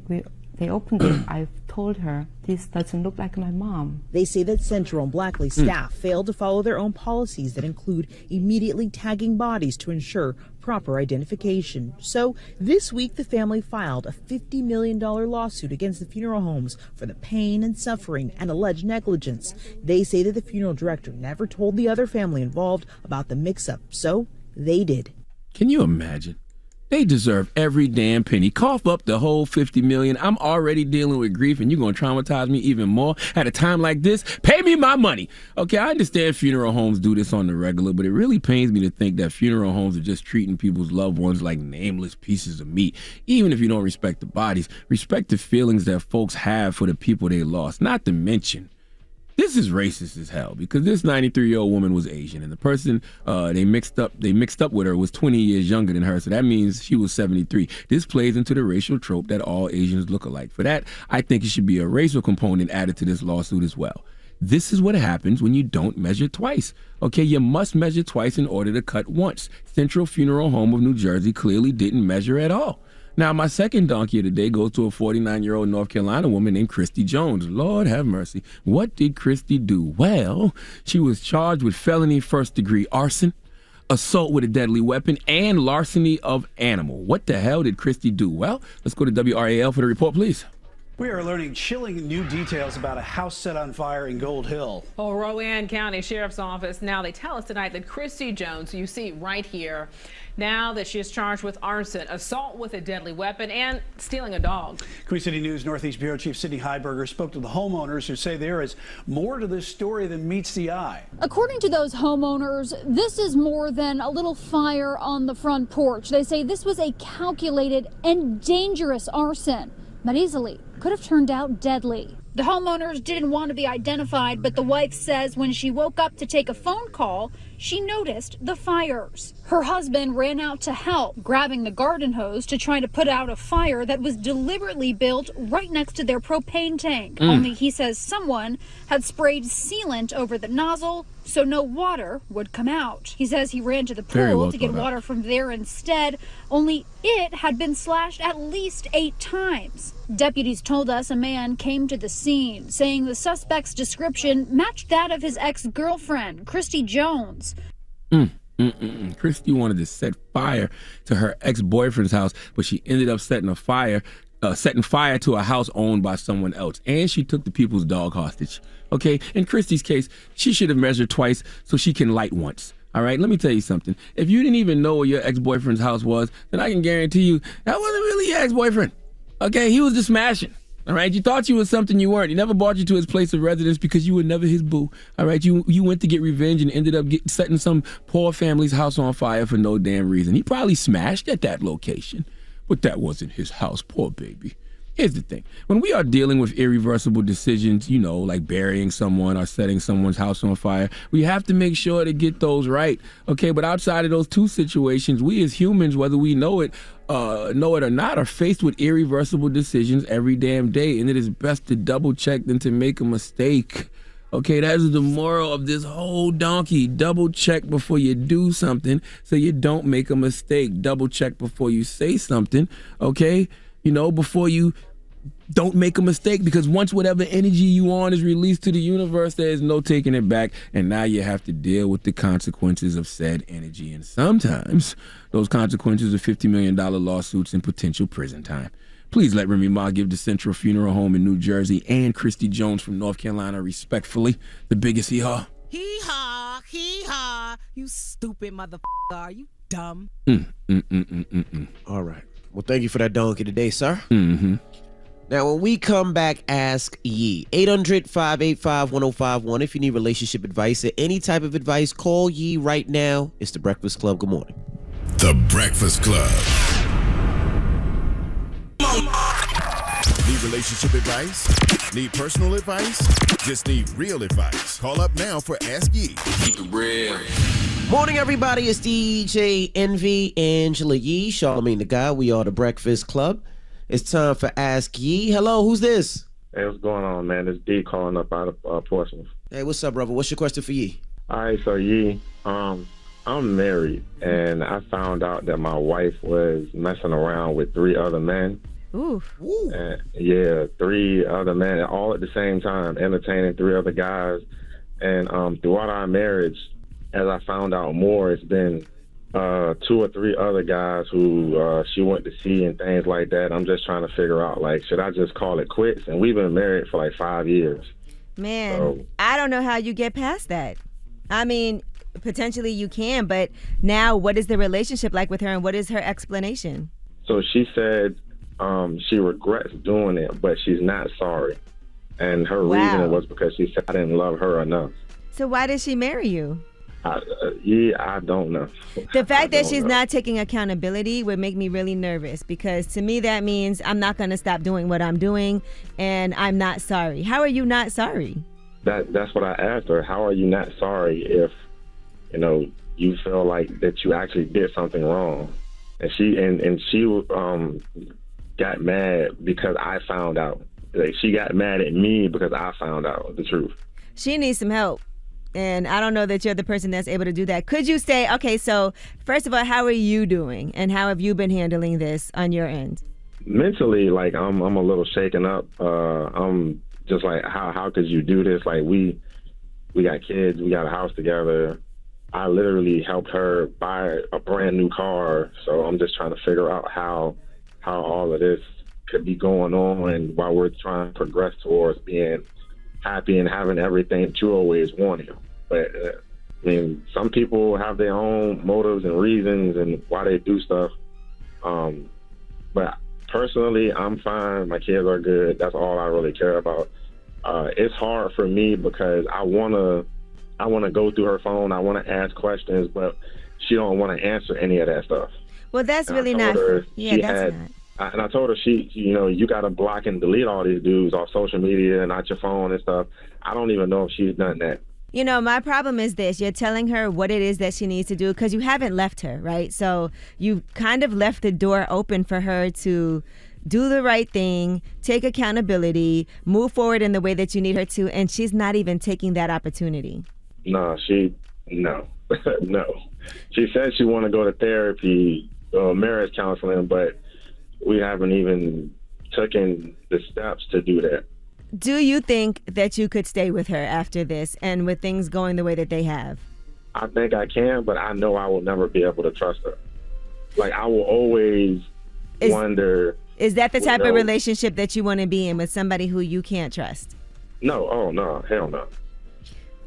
Speaker 25: opened it, I told her, this doesn't look like my mom.
Speaker 4: They say that Central and Blackley staff failed to follow their own policies that include immediately tagging bodies to ensure proper identification. So this week, the family filed a $50 million lawsuit against the funeral homes for the pain and suffering and alleged negligence. They say that the funeral director never told the other family involved about the mix-up, so they did.
Speaker 3: Can you imagine? They deserve every damn penny. Cough up the whole $50 million. I'm already dealing with grief, and you're going to traumatize me even more at a time like this? Pay me my money. Okay, I understand funeral homes do this on the regular, but it really pains me to think that funeral homes are just treating people's loved ones like nameless pieces of meat. Even if you don't respect the bodies, respect the feelings that folks have for the people they lost. Not to mention, this is racist as hell because this 93-year-old woman was Asian, and the person they mixed up with her was 20 years younger than her, so that means she was 73. This plays into the racial trope that all Asians look alike. For that, I think it should be a racial component added to this lawsuit as well. This is what happens when you don't measure twice. Okay, you must measure twice in order to cut once. Central Funeral Home of New Jersey clearly didn't measure at all. Now, my second donkey of the day goes to a 49-year-old North Carolina woman named Christy Jones. Lord have mercy. What did Christy do? Well, she was charged with felony first-degree arson, assault with a deadly weapon, and larceny of animal. What the hell did Christy do? Well, let's go to WRAL for the report, please.
Speaker 26: We are learning chilling new details about a house set on fire in Gold Hill.
Speaker 27: Rowan County Sheriff's Office. Now they tell us tonight that Christy Jones, who you see right here,
Speaker 6: now that she is charged with arson, assault with a deadly weapon, and stealing a dog.
Speaker 26: Queen City News Northeast Bureau Chief Sydney Heiberger spoke to the homeowners who say there is more to this story than meets the eye.
Speaker 7: According to those homeowners, this is more than a little fire on the front porch. They say this was a calculated and dangerous arson that easily could have turned out deadly. The homeowners didn't want to be identified, but the wife says when she woke up to take a phone call, she noticed the fires. Her husband ran out to help, grabbing the garden hose to try to put out a fire that was deliberately built right next to their propane tank. Only he says someone had sprayed sealant over the nozzle so no water would come out. He says he ran to the pool to get water from there instead, only it had been slashed at least 8 times. Deputies told us a man came to the scene, saying the suspect's description matched that of his ex-girlfriend, Christy Jones.
Speaker 3: Christy wanted to set fire to her ex-boyfriend's house, but she ended up setting fire to a house owned by someone else. And she took the people's dog hostage. Okay, in Christy's case, she should have measured twice so she can light once. All right, let me tell you something. If you didn't even know where your ex-boyfriend's house was, then I can guarantee you that wasn't really your ex-boyfriend. Okay, he was just smashing. All right, you thought you was something you weren't. He never brought you to his place of residence because you were never his boo. All right, you went to get revenge and ended up setting some poor family's house on fire for no damn reason. He probably smashed at that location, but that wasn't his house, poor baby. Here's the thing. When we are dealing with irreversible decisions, you know, like burying someone or setting someone's house on fire, we have to make sure to get those right. Okay, but outside of those two situations, we as humans, whether we know it or not, are faced with irreversible decisions every damn day, and it is best to double check than to make a mistake. Okay, that is the moral of this whole donkey. Double check before you do something so you don't make a mistake. Double check before you say something, okay? You know, before you don't make a mistake, because once whatever energy you on is released to the universe, there is no taking it back, and now you have to deal with the consequences of said energy. And sometimes those consequences are $50 million lawsuits and potential prison time. Please let Remy Ma give the Central Funeral Home in New Jersey and Christy Jones from North Carolina respectfully the biggest hee-haw.
Speaker 9: Hee-haw, hee-haw, you stupid motherfucker, are you dumb?
Speaker 1: All right. Well, thank you for that donkey today, sir.
Speaker 3: Mm-hmm.
Speaker 1: Now, when we come back, ask Yee. 800-585-1051. If you need relationship advice or any type of advice, call Yee right now. It's The Breakfast Club. Good morning.
Speaker 5: The Breakfast Club. Need relationship advice? Need personal advice? Just need real advice. Call up now for Ask Yee. Keep it real.
Speaker 1: Morning, everybody. It's DJ Envy, Angela Yee, Charlamagne the Guy. We are The Breakfast Club. It's time for Ask Yee. Hello, who's this?
Speaker 10: Hey, what's going on, man? It's D calling up out of Portsmouth.
Speaker 1: Hey, what's up, brother? What's your question for Yee?
Speaker 10: All right, so Yee, I'm married, and I found out that my wife was messing around with 3 other men.
Speaker 2: Ooh.
Speaker 10: And, yeah, 3 other men, all at the same time, entertaining 3 other guys. And throughout our marriage, as I found out more, it's been 2 or 3 other guys who she went to see and things like that. I'm just trying to figure out, like, should I just call it quits? And we've been married for like 5 years.
Speaker 2: Man,
Speaker 10: So,
Speaker 2: I don't know how you get past that. I mean, potentially you can, but now what is the relationship like with her, and what is her explanation?
Speaker 10: so she said she regrets doing it, but she's not sorry. And her reasoning was because she said I didn't love her enough.
Speaker 2: So why did she marry you?
Speaker 10: I don't know.
Speaker 2: The fact that she's not taking accountability would make me really nervous, because to me that means I'm not going to stop doing what I'm doing and I'm not sorry. How are you not sorry?
Speaker 10: That's what I asked her. How are you not sorry if, you feel like that you actually did something wrong? And she got mad because I found out. Like, she got mad at me because I found out the truth.
Speaker 2: She needs some help. And I don't know that you're the person that's able to do that. Could you say, okay, so first of all, how are you doing? And how have you been handling this on your end?
Speaker 10: Mentally, like, I'm a little shaken up. I'm just like, how could you do this? Like, we got kids, we got a house together. I literally helped her buy a brand new car. So I'm just trying to figure out how all of this could be going on while we're trying to progress towards being happy and having everything that you always wanted. But I mean, some people have their own motives and reasons and why they do stuff. But personally, I'm fine. My kids are good. That's all I really care about. It's hard for me because I wanna go through her phone. I want to ask questions, but she don't want to answer any of that stuff.
Speaker 2: Well, that's really not. Yeah, that's not.
Speaker 10: And I told her, you got to block and delete all these dudes off social media and not your phone and stuff. I don't even know if she's done that.
Speaker 2: You know, my problem is this. You're telling her what it is that she needs to do because you haven't left her, right? So you kind of left the door open for her to do the right thing, take accountability, move forward in the way that you need her to, and she's not even taking that opportunity.
Speaker 10: No. No. She said she want to go to therapy, marriage counseling, but we haven't even taken the steps to do that.
Speaker 2: Do you think that you could stay with her after this and with things going the way that they have?
Speaker 10: I think I can, but I know I will never be able to trust her. Like, I will always wonder.
Speaker 2: Is that the type of relationship that you want to be in with somebody who you can't trust?
Speaker 10: No. Oh, no. Hell no.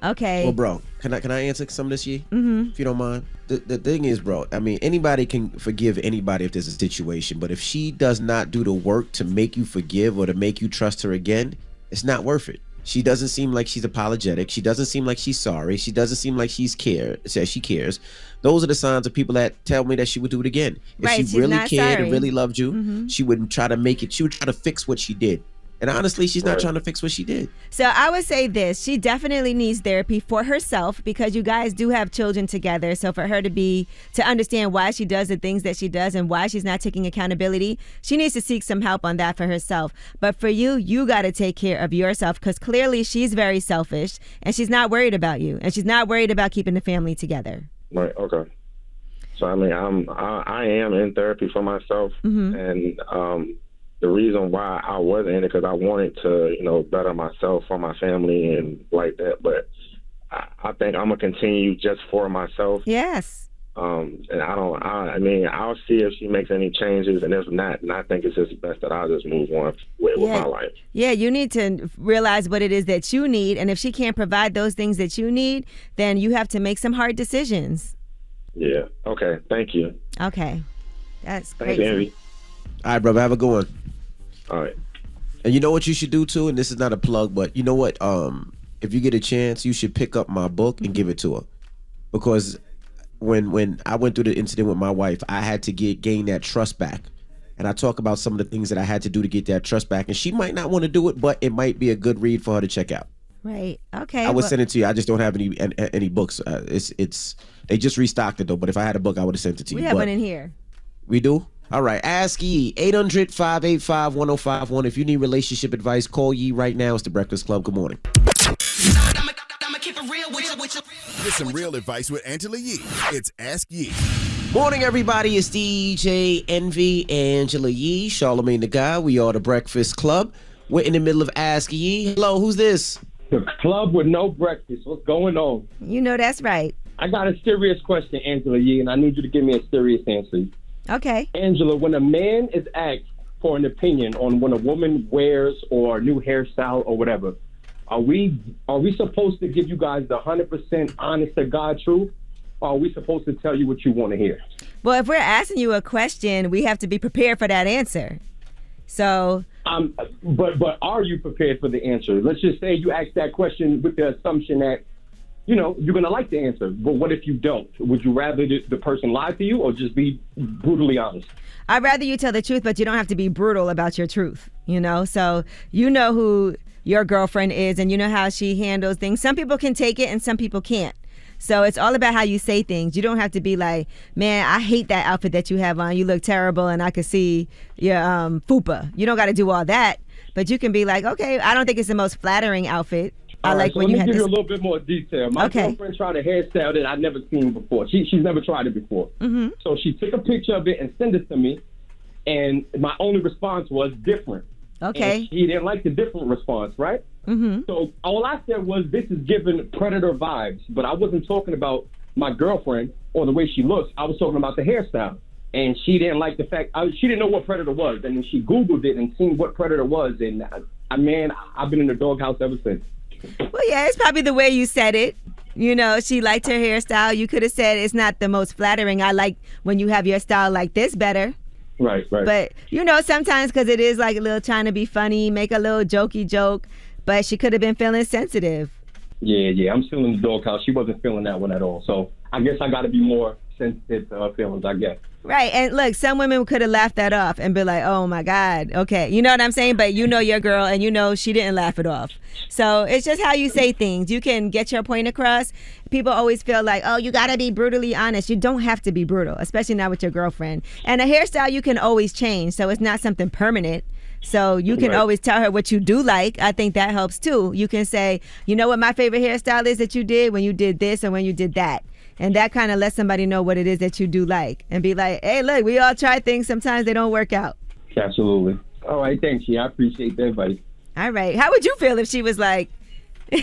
Speaker 2: Okay.
Speaker 1: Well, bro, can I answer some of this, Yee?
Speaker 2: Mm-hmm.
Speaker 1: If you don't mind. The thing is, bro, I mean, anybody can forgive anybody if there's a situation, but if she does not do the work to make you forgive or to make you trust her again, it's not worth it. She doesn't seem like she's apologetic. She doesn't seem like she's sorry. She doesn't seem like says she cares. Those are the signs of people that tell me that she would do it again. If she really cared and really loved you, she wouldn't try to make it. She would try to fix what she did. And honestly, she's not trying to fix what she did.
Speaker 2: So I would say this. She definitely needs therapy for herself because you guys do have children together. So for her to understand why she does the things that she does and why she's not taking accountability, she needs to seek some help on that for herself. But for you, you got to take care of yourself because clearly she's very selfish and she's not worried about you. And she's not worried about keeping the family together.
Speaker 10: Right. Okay. So, I mean, I am in therapy for myself. And the reason why I wasn't in it because I wanted to, better myself for my family and like that. But I think I'm gonna continue just for myself.
Speaker 2: Yes.
Speaker 10: And I'll see if she makes any changes, and if not, and I think it's just best that I'll just move on with my life.
Speaker 2: Yeah, you need to realize what it is that you need, and if she can't provide those things that you need, then you have to make some hard decisions.
Speaker 10: Yeah. Okay. Thank you.
Speaker 2: Okay. That's great.
Speaker 10: Thanks, Envy.
Speaker 1: All right, brother. Have a good one.
Speaker 10: All right.
Speaker 1: And you know what you should do too, and this is not a plug, but you know what? If you get a chance, you should pick up my book and give it to her, because when I went through the incident with my wife, I had to gain that trust back, and I talk about some of the things that I had to do to get that trust back. And she might not want to do it, but it might be a good read for her to check out.
Speaker 2: Right. Okay.
Speaker 1: I would send it to you. I just don't have any books. It's they just restocked it though. But if I had a book, I would have sent it to you.
Speaker 2: We have one in here.
Speaker 1: We do. All right, ask Yee, 800-585-1051. If you need relationship advice, call Yee right now. It's The Breakfast Club. Good morning.
Speaker 5: Get some real advice with Angela Yee. It's Ask Yee.
Speaker 1: Morning, everybody. It's DJ Envy, Angela Yee, Charlamagne the Guy. We are The Breakfast Club. We're in the middle of Ask Yee. Hello, who's this?
Speaker 11: The club with no breakfast. What's going on?
Speaker 2: You know that's right.
Speaker 11: I got a serious question, Angela Yee, and I need you to give me a serious answer.
Speaker 2: Okay.
Speaker 11: Angela, when a man is asked for an opinion on when a woman wears or a new hairstyle or whatever, are we supposed to give you guys the 100% honest to God truth, or are we supposed to tell you what you want to hear?
Speaker 2: Well, if we're asking you a question, we have to be prepared for that answer. So.
Speaker 11: But are you prepared for the answer? Let's just say you ask that question with the assumption that, you're going to like the answer. But what if you don't? Would you rather the person lie to you or just be brutally honest?
Speaker 2: I'd rather you tell the truth, but you don't have to be brutal about your truth, So you know who your girlfriend is and you know how she handles things. Some people can take it and some people can't. So it's all about how you say things. You don't have to be like, man, I hate that outfit that you have on. You look terrible and I could see your fupa. You don't got to do all that. But you can be like, okay, I don't think it's the most flattering outfit.
Speaker 11: All right, so let me give you a little bit more detail. My girlfriend tried a hairstyle that I'd never seen before. She's never tried it before.
Speaker 2: Mm-hmm.
Speaker 11: So she took a picture of it and sent it to me, and my only response was different.
Speaker 2: Okay.
Speaker 11: And she didn't like the different response, right?
Speaker 2: Mm-hmm.
Speaker 11: So all I said was, this is giving predator vibes, but I wasn't talking about my girlfriend or the way she looks. I was talking about the hairstyle. And she didn't like the fact, she didn't know what predator was. And then she Googled it and seen what predator was. And I've been in the doghouse ever since.
Speaker 2: Well, yeah, it's probably the way you said it. You know, she liked her hairstyle. You could have said it's not the most flattering. I like when you have your style like this better.
Speaker 11: Right.
Speaker 2: But, you know, sometimes because it is like a little trying to be funny, make a little jokey joke, but she could have been feeling sensitive.
Speaker 11: Yeah. I'm still in the doghouse. She wasn't feeling that one at all. So I guess I got to be more sensitive to her feelings, I guess.
Speaker 2: Right. And look, some women could have laughed that off and be like, oh, my God. Okay. You know what I'm saying? But you know your girl and you know she didn't laugh it off. So it's just how you say things. You can get your point across. People always feel like, oh, you got to be brutally honest. You don't have to be brutal, especially not with your girlfriend. And a hairstyle you can always change. So it's not something permanent. So you can always tell her what you do like. I think that helps too. You can say, you know what my favorite hairstyle is that you did when you did this or when you did that. And that kind of lets somebody know what it is that you do like. And be like, hey, look, we all try things. Sometimes they don't work out.
Speaker 11: Absolutely. All right, thanks. Yeah, I appreciate that, buddy.
Speaker 2: All right. How would you feel if she was like, she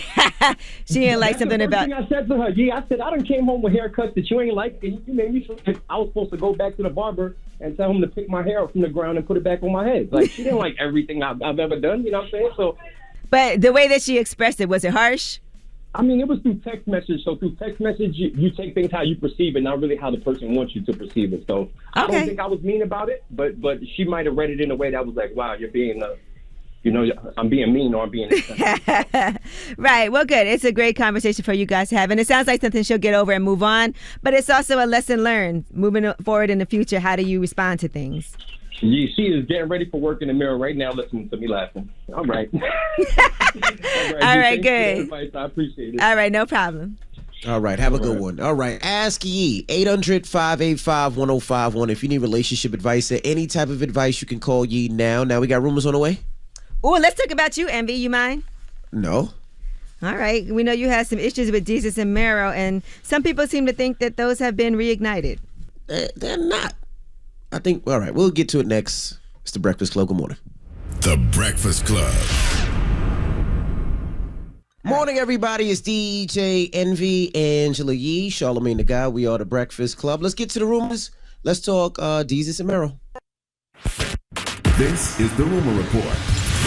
Speaker 2: didn't like something about...
Speaker 11: That's the first thing I said to her. Yeah, I said, I done came home with haircuts that you ain't like. And you made me feel like I was supposed to go back to the barber and tell him to pick my hair up from the ground and put it back on my head. Like, she didn't like everything I've ever done. You know what I'm saying? So,
Speaker 2: but the way that she expressed it, was it harsh?
Speaker 11: I mean, it was through text message. So through text message, you take things how you perceive it, not really how the person wants you to perceive it. So I don't think I was mean about it, but she might have read it in a way that was like, wow, you're being, I'm being mean or I'm being...
Speaker 2: Right. Well, good. It's a great conversation for you guys to have. And it sounds like something she'll get over and move on. But it's also a lesson learned. Moving forward in the future, how do you respond to things?
Speaker 11: Yeah, she is getting ready for work in the mirror right now, listening to me laughing. All right.
Speaker 2: All right, good.
Speaker 11: I appreciate it.
Speaker 2: All right, no problem.
Speaker 1: All right, have a good one. All right, ask Yee, 800-585-1051. If you need relationship advice or any type of advice, you can call Yee now. Now we got rumors on the way.
Speaker 2: Oh, let's talk about you, Envy. You mind?
Speaker 1: No.
Speaker 2: All right. We know you had some issues with Jesus and Mero, and some people seem to think that those have been reignited.
Speaker 1: They're not. I think, all right, we'll get to it next. It's The Breakfast Club. Good morning.
Speaker 5: The Breakfast Club.
Speaker 1: Morning, everybody. It's DJ Envy, Angela Yee, Charlamagne the Guy. We are The Breakfast Club. Let's get to the rumors. Let's talk Jesus and Mero.
Speaker 5: This is The Rumor Report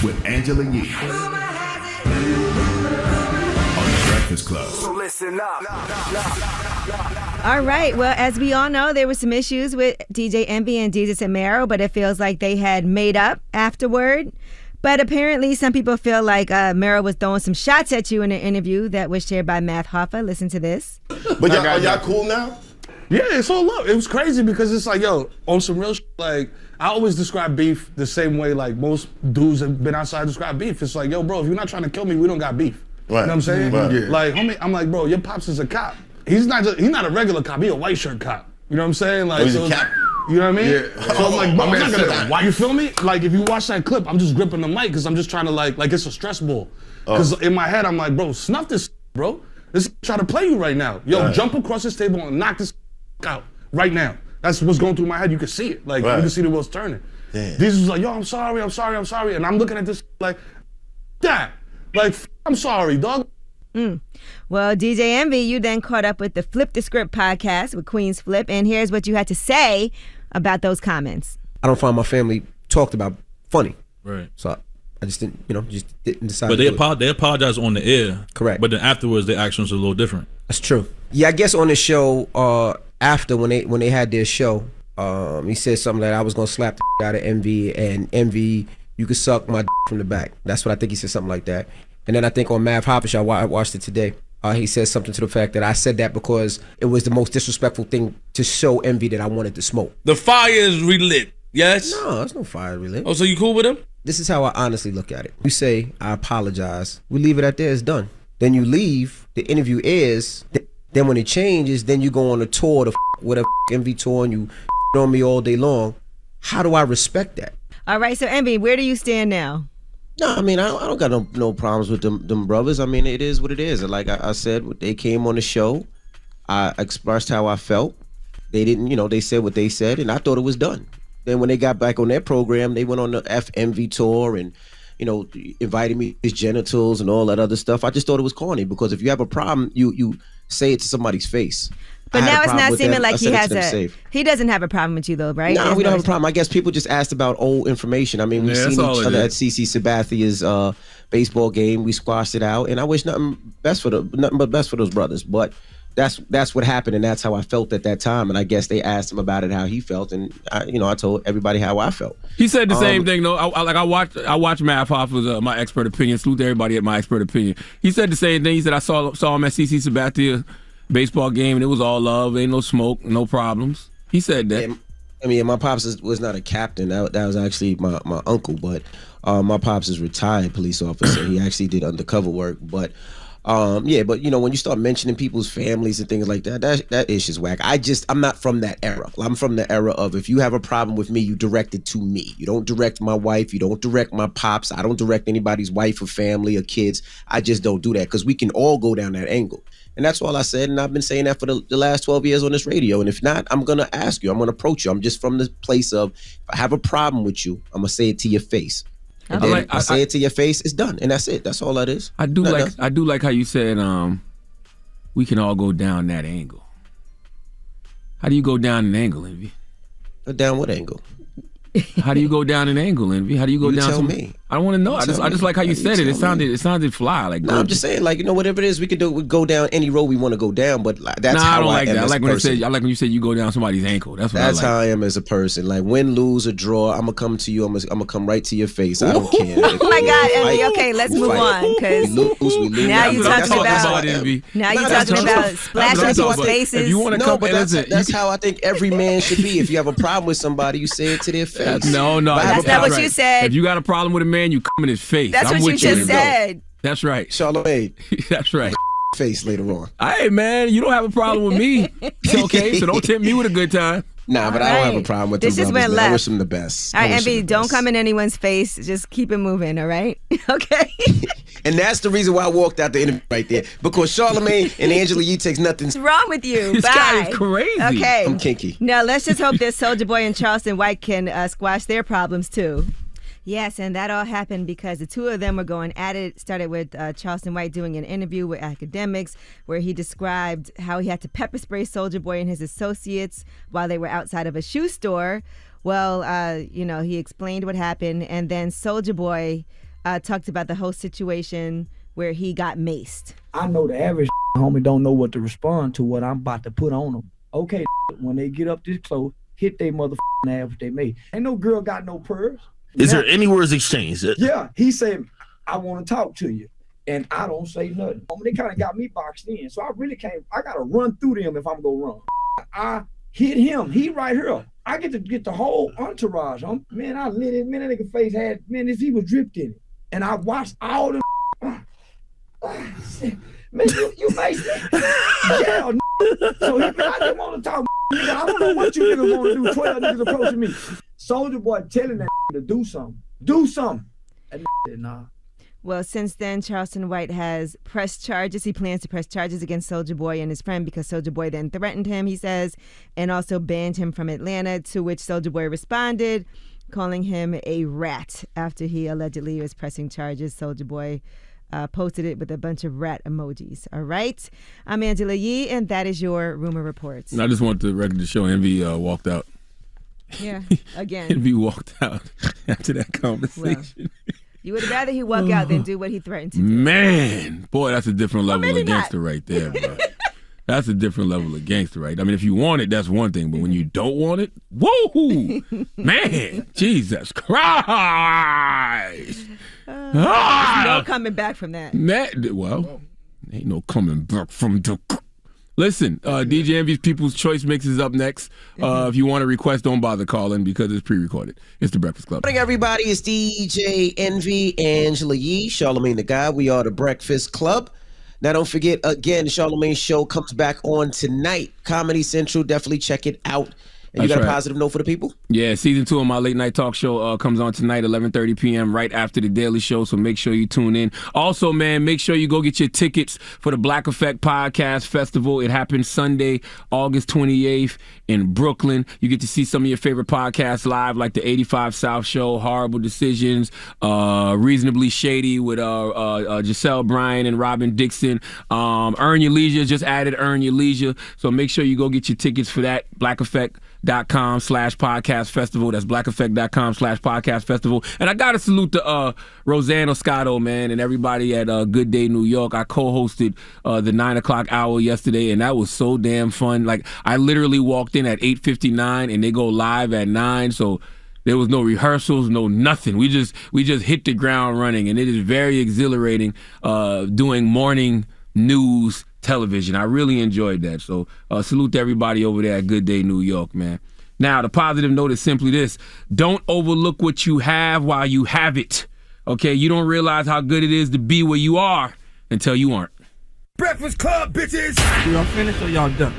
Speaker 5: with Angela Yee on The Breakfast Club.
Speaker 12: So listen up.
Speaker 2: All right. Well, as we all know, there were some issues with DJ Envy and Jesus and Mero, but it feels like they had made up afterward. But apparently some people feel like Mero was throwing some shots at you in an interview that was shared by Matt Hoffa. Listen to this.
Speaker 13: But y'all cool now? Yeah, it's all love. It was crazy because it's like, yo, on some real shit, like, I always describe beef the same way like most dudes have been outside describe beef. It's like, yo, bro, if you're not trying to kill me, we don't got beef. Right. You know what I'm saying? Right. Yeah. Like, homie, I'm like, bro, your pops is a cop. He's not a regular cop. He's a white shirt cop. You know what I'm saying? Like, he's a cop. You know what I mean? Yeah. So I'm like, bro, I'm not
Speaker 1: gonna.
Speaker 13: you feel me? Like, if you watch that clip, I'm just gripping the mic because I'm just trying to like it's a stress ball. Because in my head, I'm like, bro, snuff this, bro. This trying to play you right now. Yo, jump across this table and knock this out right now. That's what's going through my head. You can see it. Like, you can see the wheels turning. Damn. Jesus was like, yo, I'm sorry. And I'm looking at this like, Dad, like, I'm sorry, dog.
Speaker 2: Well, DJ Envy, you then caught up with the Flip the Script podcast with Queen's Flip, and here's what you had to say about those comments.
Speaker 1: I don't find my family talked about funny.
Speaker 14: Right.
Speaker 1: So I just didn't, didn't decide.
Speaker 14: But they apologized on the air.
Speaker 1: Correct.
Speaker 14: But then afterwards, their actions were a little different.
Speaker 1: That's true. Yeah, I guess on the show, after when they had their show, he said something that I was gonna slap the out of Envy, and Envy, you could suck my from the back. That's what I think he said, something like that. And then I think on Mav Hoppish, I watched it today. He says something to the fact that I said that because it was the most disrespectful thing to show Envy that I wanted to smoke.
Speaker 14: The fire is relit, yes?
Speaker 1: No, there's no fire relit.
Speaker 14: Oh, so you cool with him?
Speaker 1: This is how I honestly look at it. You say, I apologize. We leave it at there, it's done. Then you leave, the interview airs, then when it changes, then you go on a tour, whatever Envy tour, and you on me all day long. How do I respect that?
Speaker 2: All right, so Envy, where do you stand now?
Speaker 1: No, I mean, I don't got no problems with them brothers. I mean, it is what it is. Like I said, they came on the show. I expressed how I felt. They didn't, they said what they said, and I thought it was done. Then when they got back on their program, they went on the FMV tour and, invited me to his genitals and all that other stuff. I just thought it was corny because if you have a problem, you say it to somebody's face.
Speaker 2: But now it's not seeming like he has
Speaker 1: safe.
Speaker 2: he doesn't have a problem with you though, right?
Speaker 1: No, we don't have a problem. I guess people just asked about old information. I mean, we've seen each other at CC Sabathia's baseball game. We squashed it out, and I wish nothing but best for those brothers. But that's what happened, and that's how I felt at that time. And I guess they asked him about it, how he felt, and I told everybody how I felt.
Speaker 3: He said the same thing though. I watched Matt Hoffa's My Expert Opinion. Salute to everybody at My Expert Opinion. He said the same thing. He said I saw him at CC Sabathia baseball game, and it was all love, ain't no smoke, no problems. He said that.
Speaker 1: I mean, my pops was not a captain. That was actually my uncle, but my pops is retired police officer. He actually did undercover work, but when you start mentioning people's families and things like that ish is whack. I'm not from that era. I'm from the era of if you have a problem with me, you direct it to me. You don't direct my wife. You don't direct my pops. I don't direct anybody's wife or family or kids. I just don't do that because we can all go down that angle. And that's all I said, and I've been saying that for the last 12 years on this radio. And if not, I'm going to ask you. I'm going to approach you. I'm just from the place of, if I have a problem with you, I'm going to say it to your face. And then if I say it to your face, it's done. And that's it. That's all that is.
Speaker 3: I do like how you said we can all go down that angle. How do you go down an angle, Envy?
Speaker 1: Down what angle?
Speaker 3: How do you go down an angle, Envy? How do you go down?
Speaker 1: Tell me.
Speaker 3: I don't want to know. I just like how you said it. It sounded fly. Like
Speaker 1: I'm just saying, like whatever it is, we go down any road we want to go down. But that's how
Speaker 3: I don't like that. I like when you say you go down somebody's ankle. That's
Speaker 1: how I am as a person. Like win, lose, or draw, I'm gonna come to you. I'm gonna come right to your face. I don't care.
Speaker 2: Oh my God, Envy. Okay, let's move on because now you're talking about splashing people's faces.
Speaker 1: If you want to come, but that's how I think every man should be. If you have a problem with somebody, you say it to their face.
Speaker 3: No,
Speaker 2: that's not what you said.
Speaker 3: If you got a problem with a man, you come in his face.
Speaker 2: That's what you just said.
Speaker 3: That's right.
Speaker 1: Charlamagne.
Speaker 3: That's right.
Speaker 1: Face later on.
Speaker 3: Hey, man, you don't have a problem with me. It's okay, so don't tempt me with a good time.
Speaker 1: Nah, but I don't have a problem with them brothers. Went left. I wish them the best.
Speaker 2: All right, Envy, don't come in anyone's face. Just keep it moving, all right? Okay.
Speaker 1: And that's the reason why I walked out the interview right there. Because Charlamagne and Angela Yee takes nothing.
Speaker 2: What's wrong with you?
Speaker 3: This guy is crazy.
Speaker 2: Okay.
Speaker 1: I'm kinky.
Speaker 2: Now, let's just hope that Soulja Boy and Charleston White can squash their problems, too. Yes, and that all happened because the two of them were going at it. Started with Charleston White doing an interview with academics where he described how he had to pepper spray Soulja Boy and his associates while they were outside of a shoe store. Well, he explained what happened, and then Soulja Boy talked about the whole situation where he got maced.
Speaker 22: I know the average homie don't know what to respond to what I'm about to put on them. Okay, when they get up this close, hit they motherfucking ass if they may. Ain't no girl got no purse.
Speaker 12: Is there any words exchanged?
Speaker 22: Yeah, he said, I want to talk to you. And I don't say nothing. They kind of got me boxed in. So I really can't, I got to run through them if I'm going to run. I hit him. He right here. I get to get the whole entourage. Man, I lit it. Man, that nigga face had, man, he was dripped in it. And I watched all the man, you make me. Yeah, so I didn't want to talk. Nigga, I don't know what you niggas want to do. 12 niggas approaching me. Soulja Boy telling that to do something. Do something. And nah.
Speaker 2: Well, since then, Charleston White has pressed charges. He plans to press charges against Soulja Boy and his friend because Soulja Boy then threatened him, he says, and also banned him from Atlanta, to which Soulja Boy responded, calling him a rat after he allegedly was pressing charges. Soulja Boy posted it with a bunch of rat emojis. All right. I'm Angela Yee, and that is your Rumor Reports.
Speaker 3: And I just want the record to show Envy walked out.
Speaker 2: Yeah, again.
Speaker 3: Envy walked out after that conversation.
Speaker 2: Well, you would rather he walk out than do what he threatened to do.
Speaker 3: Man, boy, that's a different level of gangster right there, bro. That's a different level of gangster, right? I mean, if you want it, that's one thing. But when you don't want it, woo! Man, Jesus Christ!
Speaker 2: There's no coming back from that.
Speaker 3: Well, ain't no coming back from the... Listen, DJ Envy's People's Choice Mix is up next. If you want to request, don't bother calling because it's pre-recorded. It's The Breakfast Club.
Speaker 1: Good morning, everybody. It's DJ Envy, Angela Yee, Charlamagne the Guy. We are The Breakfast Club. Now, don't forget, again, the Charlamagne Show comes back on tonight. Comedy Central, definitely check it out. And you
Speaker 3: That's
Speaker 1: got a
Speaker 3: right.
Speaker 1: positive note for the people?
Speaker 3: Yeah, season 2 of my late night talk show comes on tonight, 11:30 p.m. right after the Daily Show. So make sure you tune in. Also, man, make sure you go get your tickets for the Black Effect Podcast Festival. It happens Sunday, August 28th in Brooklyn. You get to see some of your favorite podcasts live, like the 85 South Show, Horrible Decisions, Reasonably Shady with Giselle Bryan and Robin Dixon. Earn Your Leisure, just added Earn Your Leisure. So make sure you go get your tickets for that. blackeffect.com/podcast festival. That's blackeffect.com/podcast festival. And I gotta salute the Roseanne Oscato, man, and everybody at Good Day New York. I co-hosted the 9 o'clock hour yesterday, and that was so damn fun. Like, I literally walked in at 8:59 and they go live at 9, so there was no rehearsals, no nothing. We just hit the ground running, and it is very exhilarating doing morning news television. I really enjoyed that. So salute to everybody over there at Good Day New York, man. Now, the positive note is simply this. Don't overlook what you have while you have it. Okay? You don't realize how good it is to be where you are until you aren't.
Speaker 23: Breakfast Club, bitches! Y'all finished or y'all done?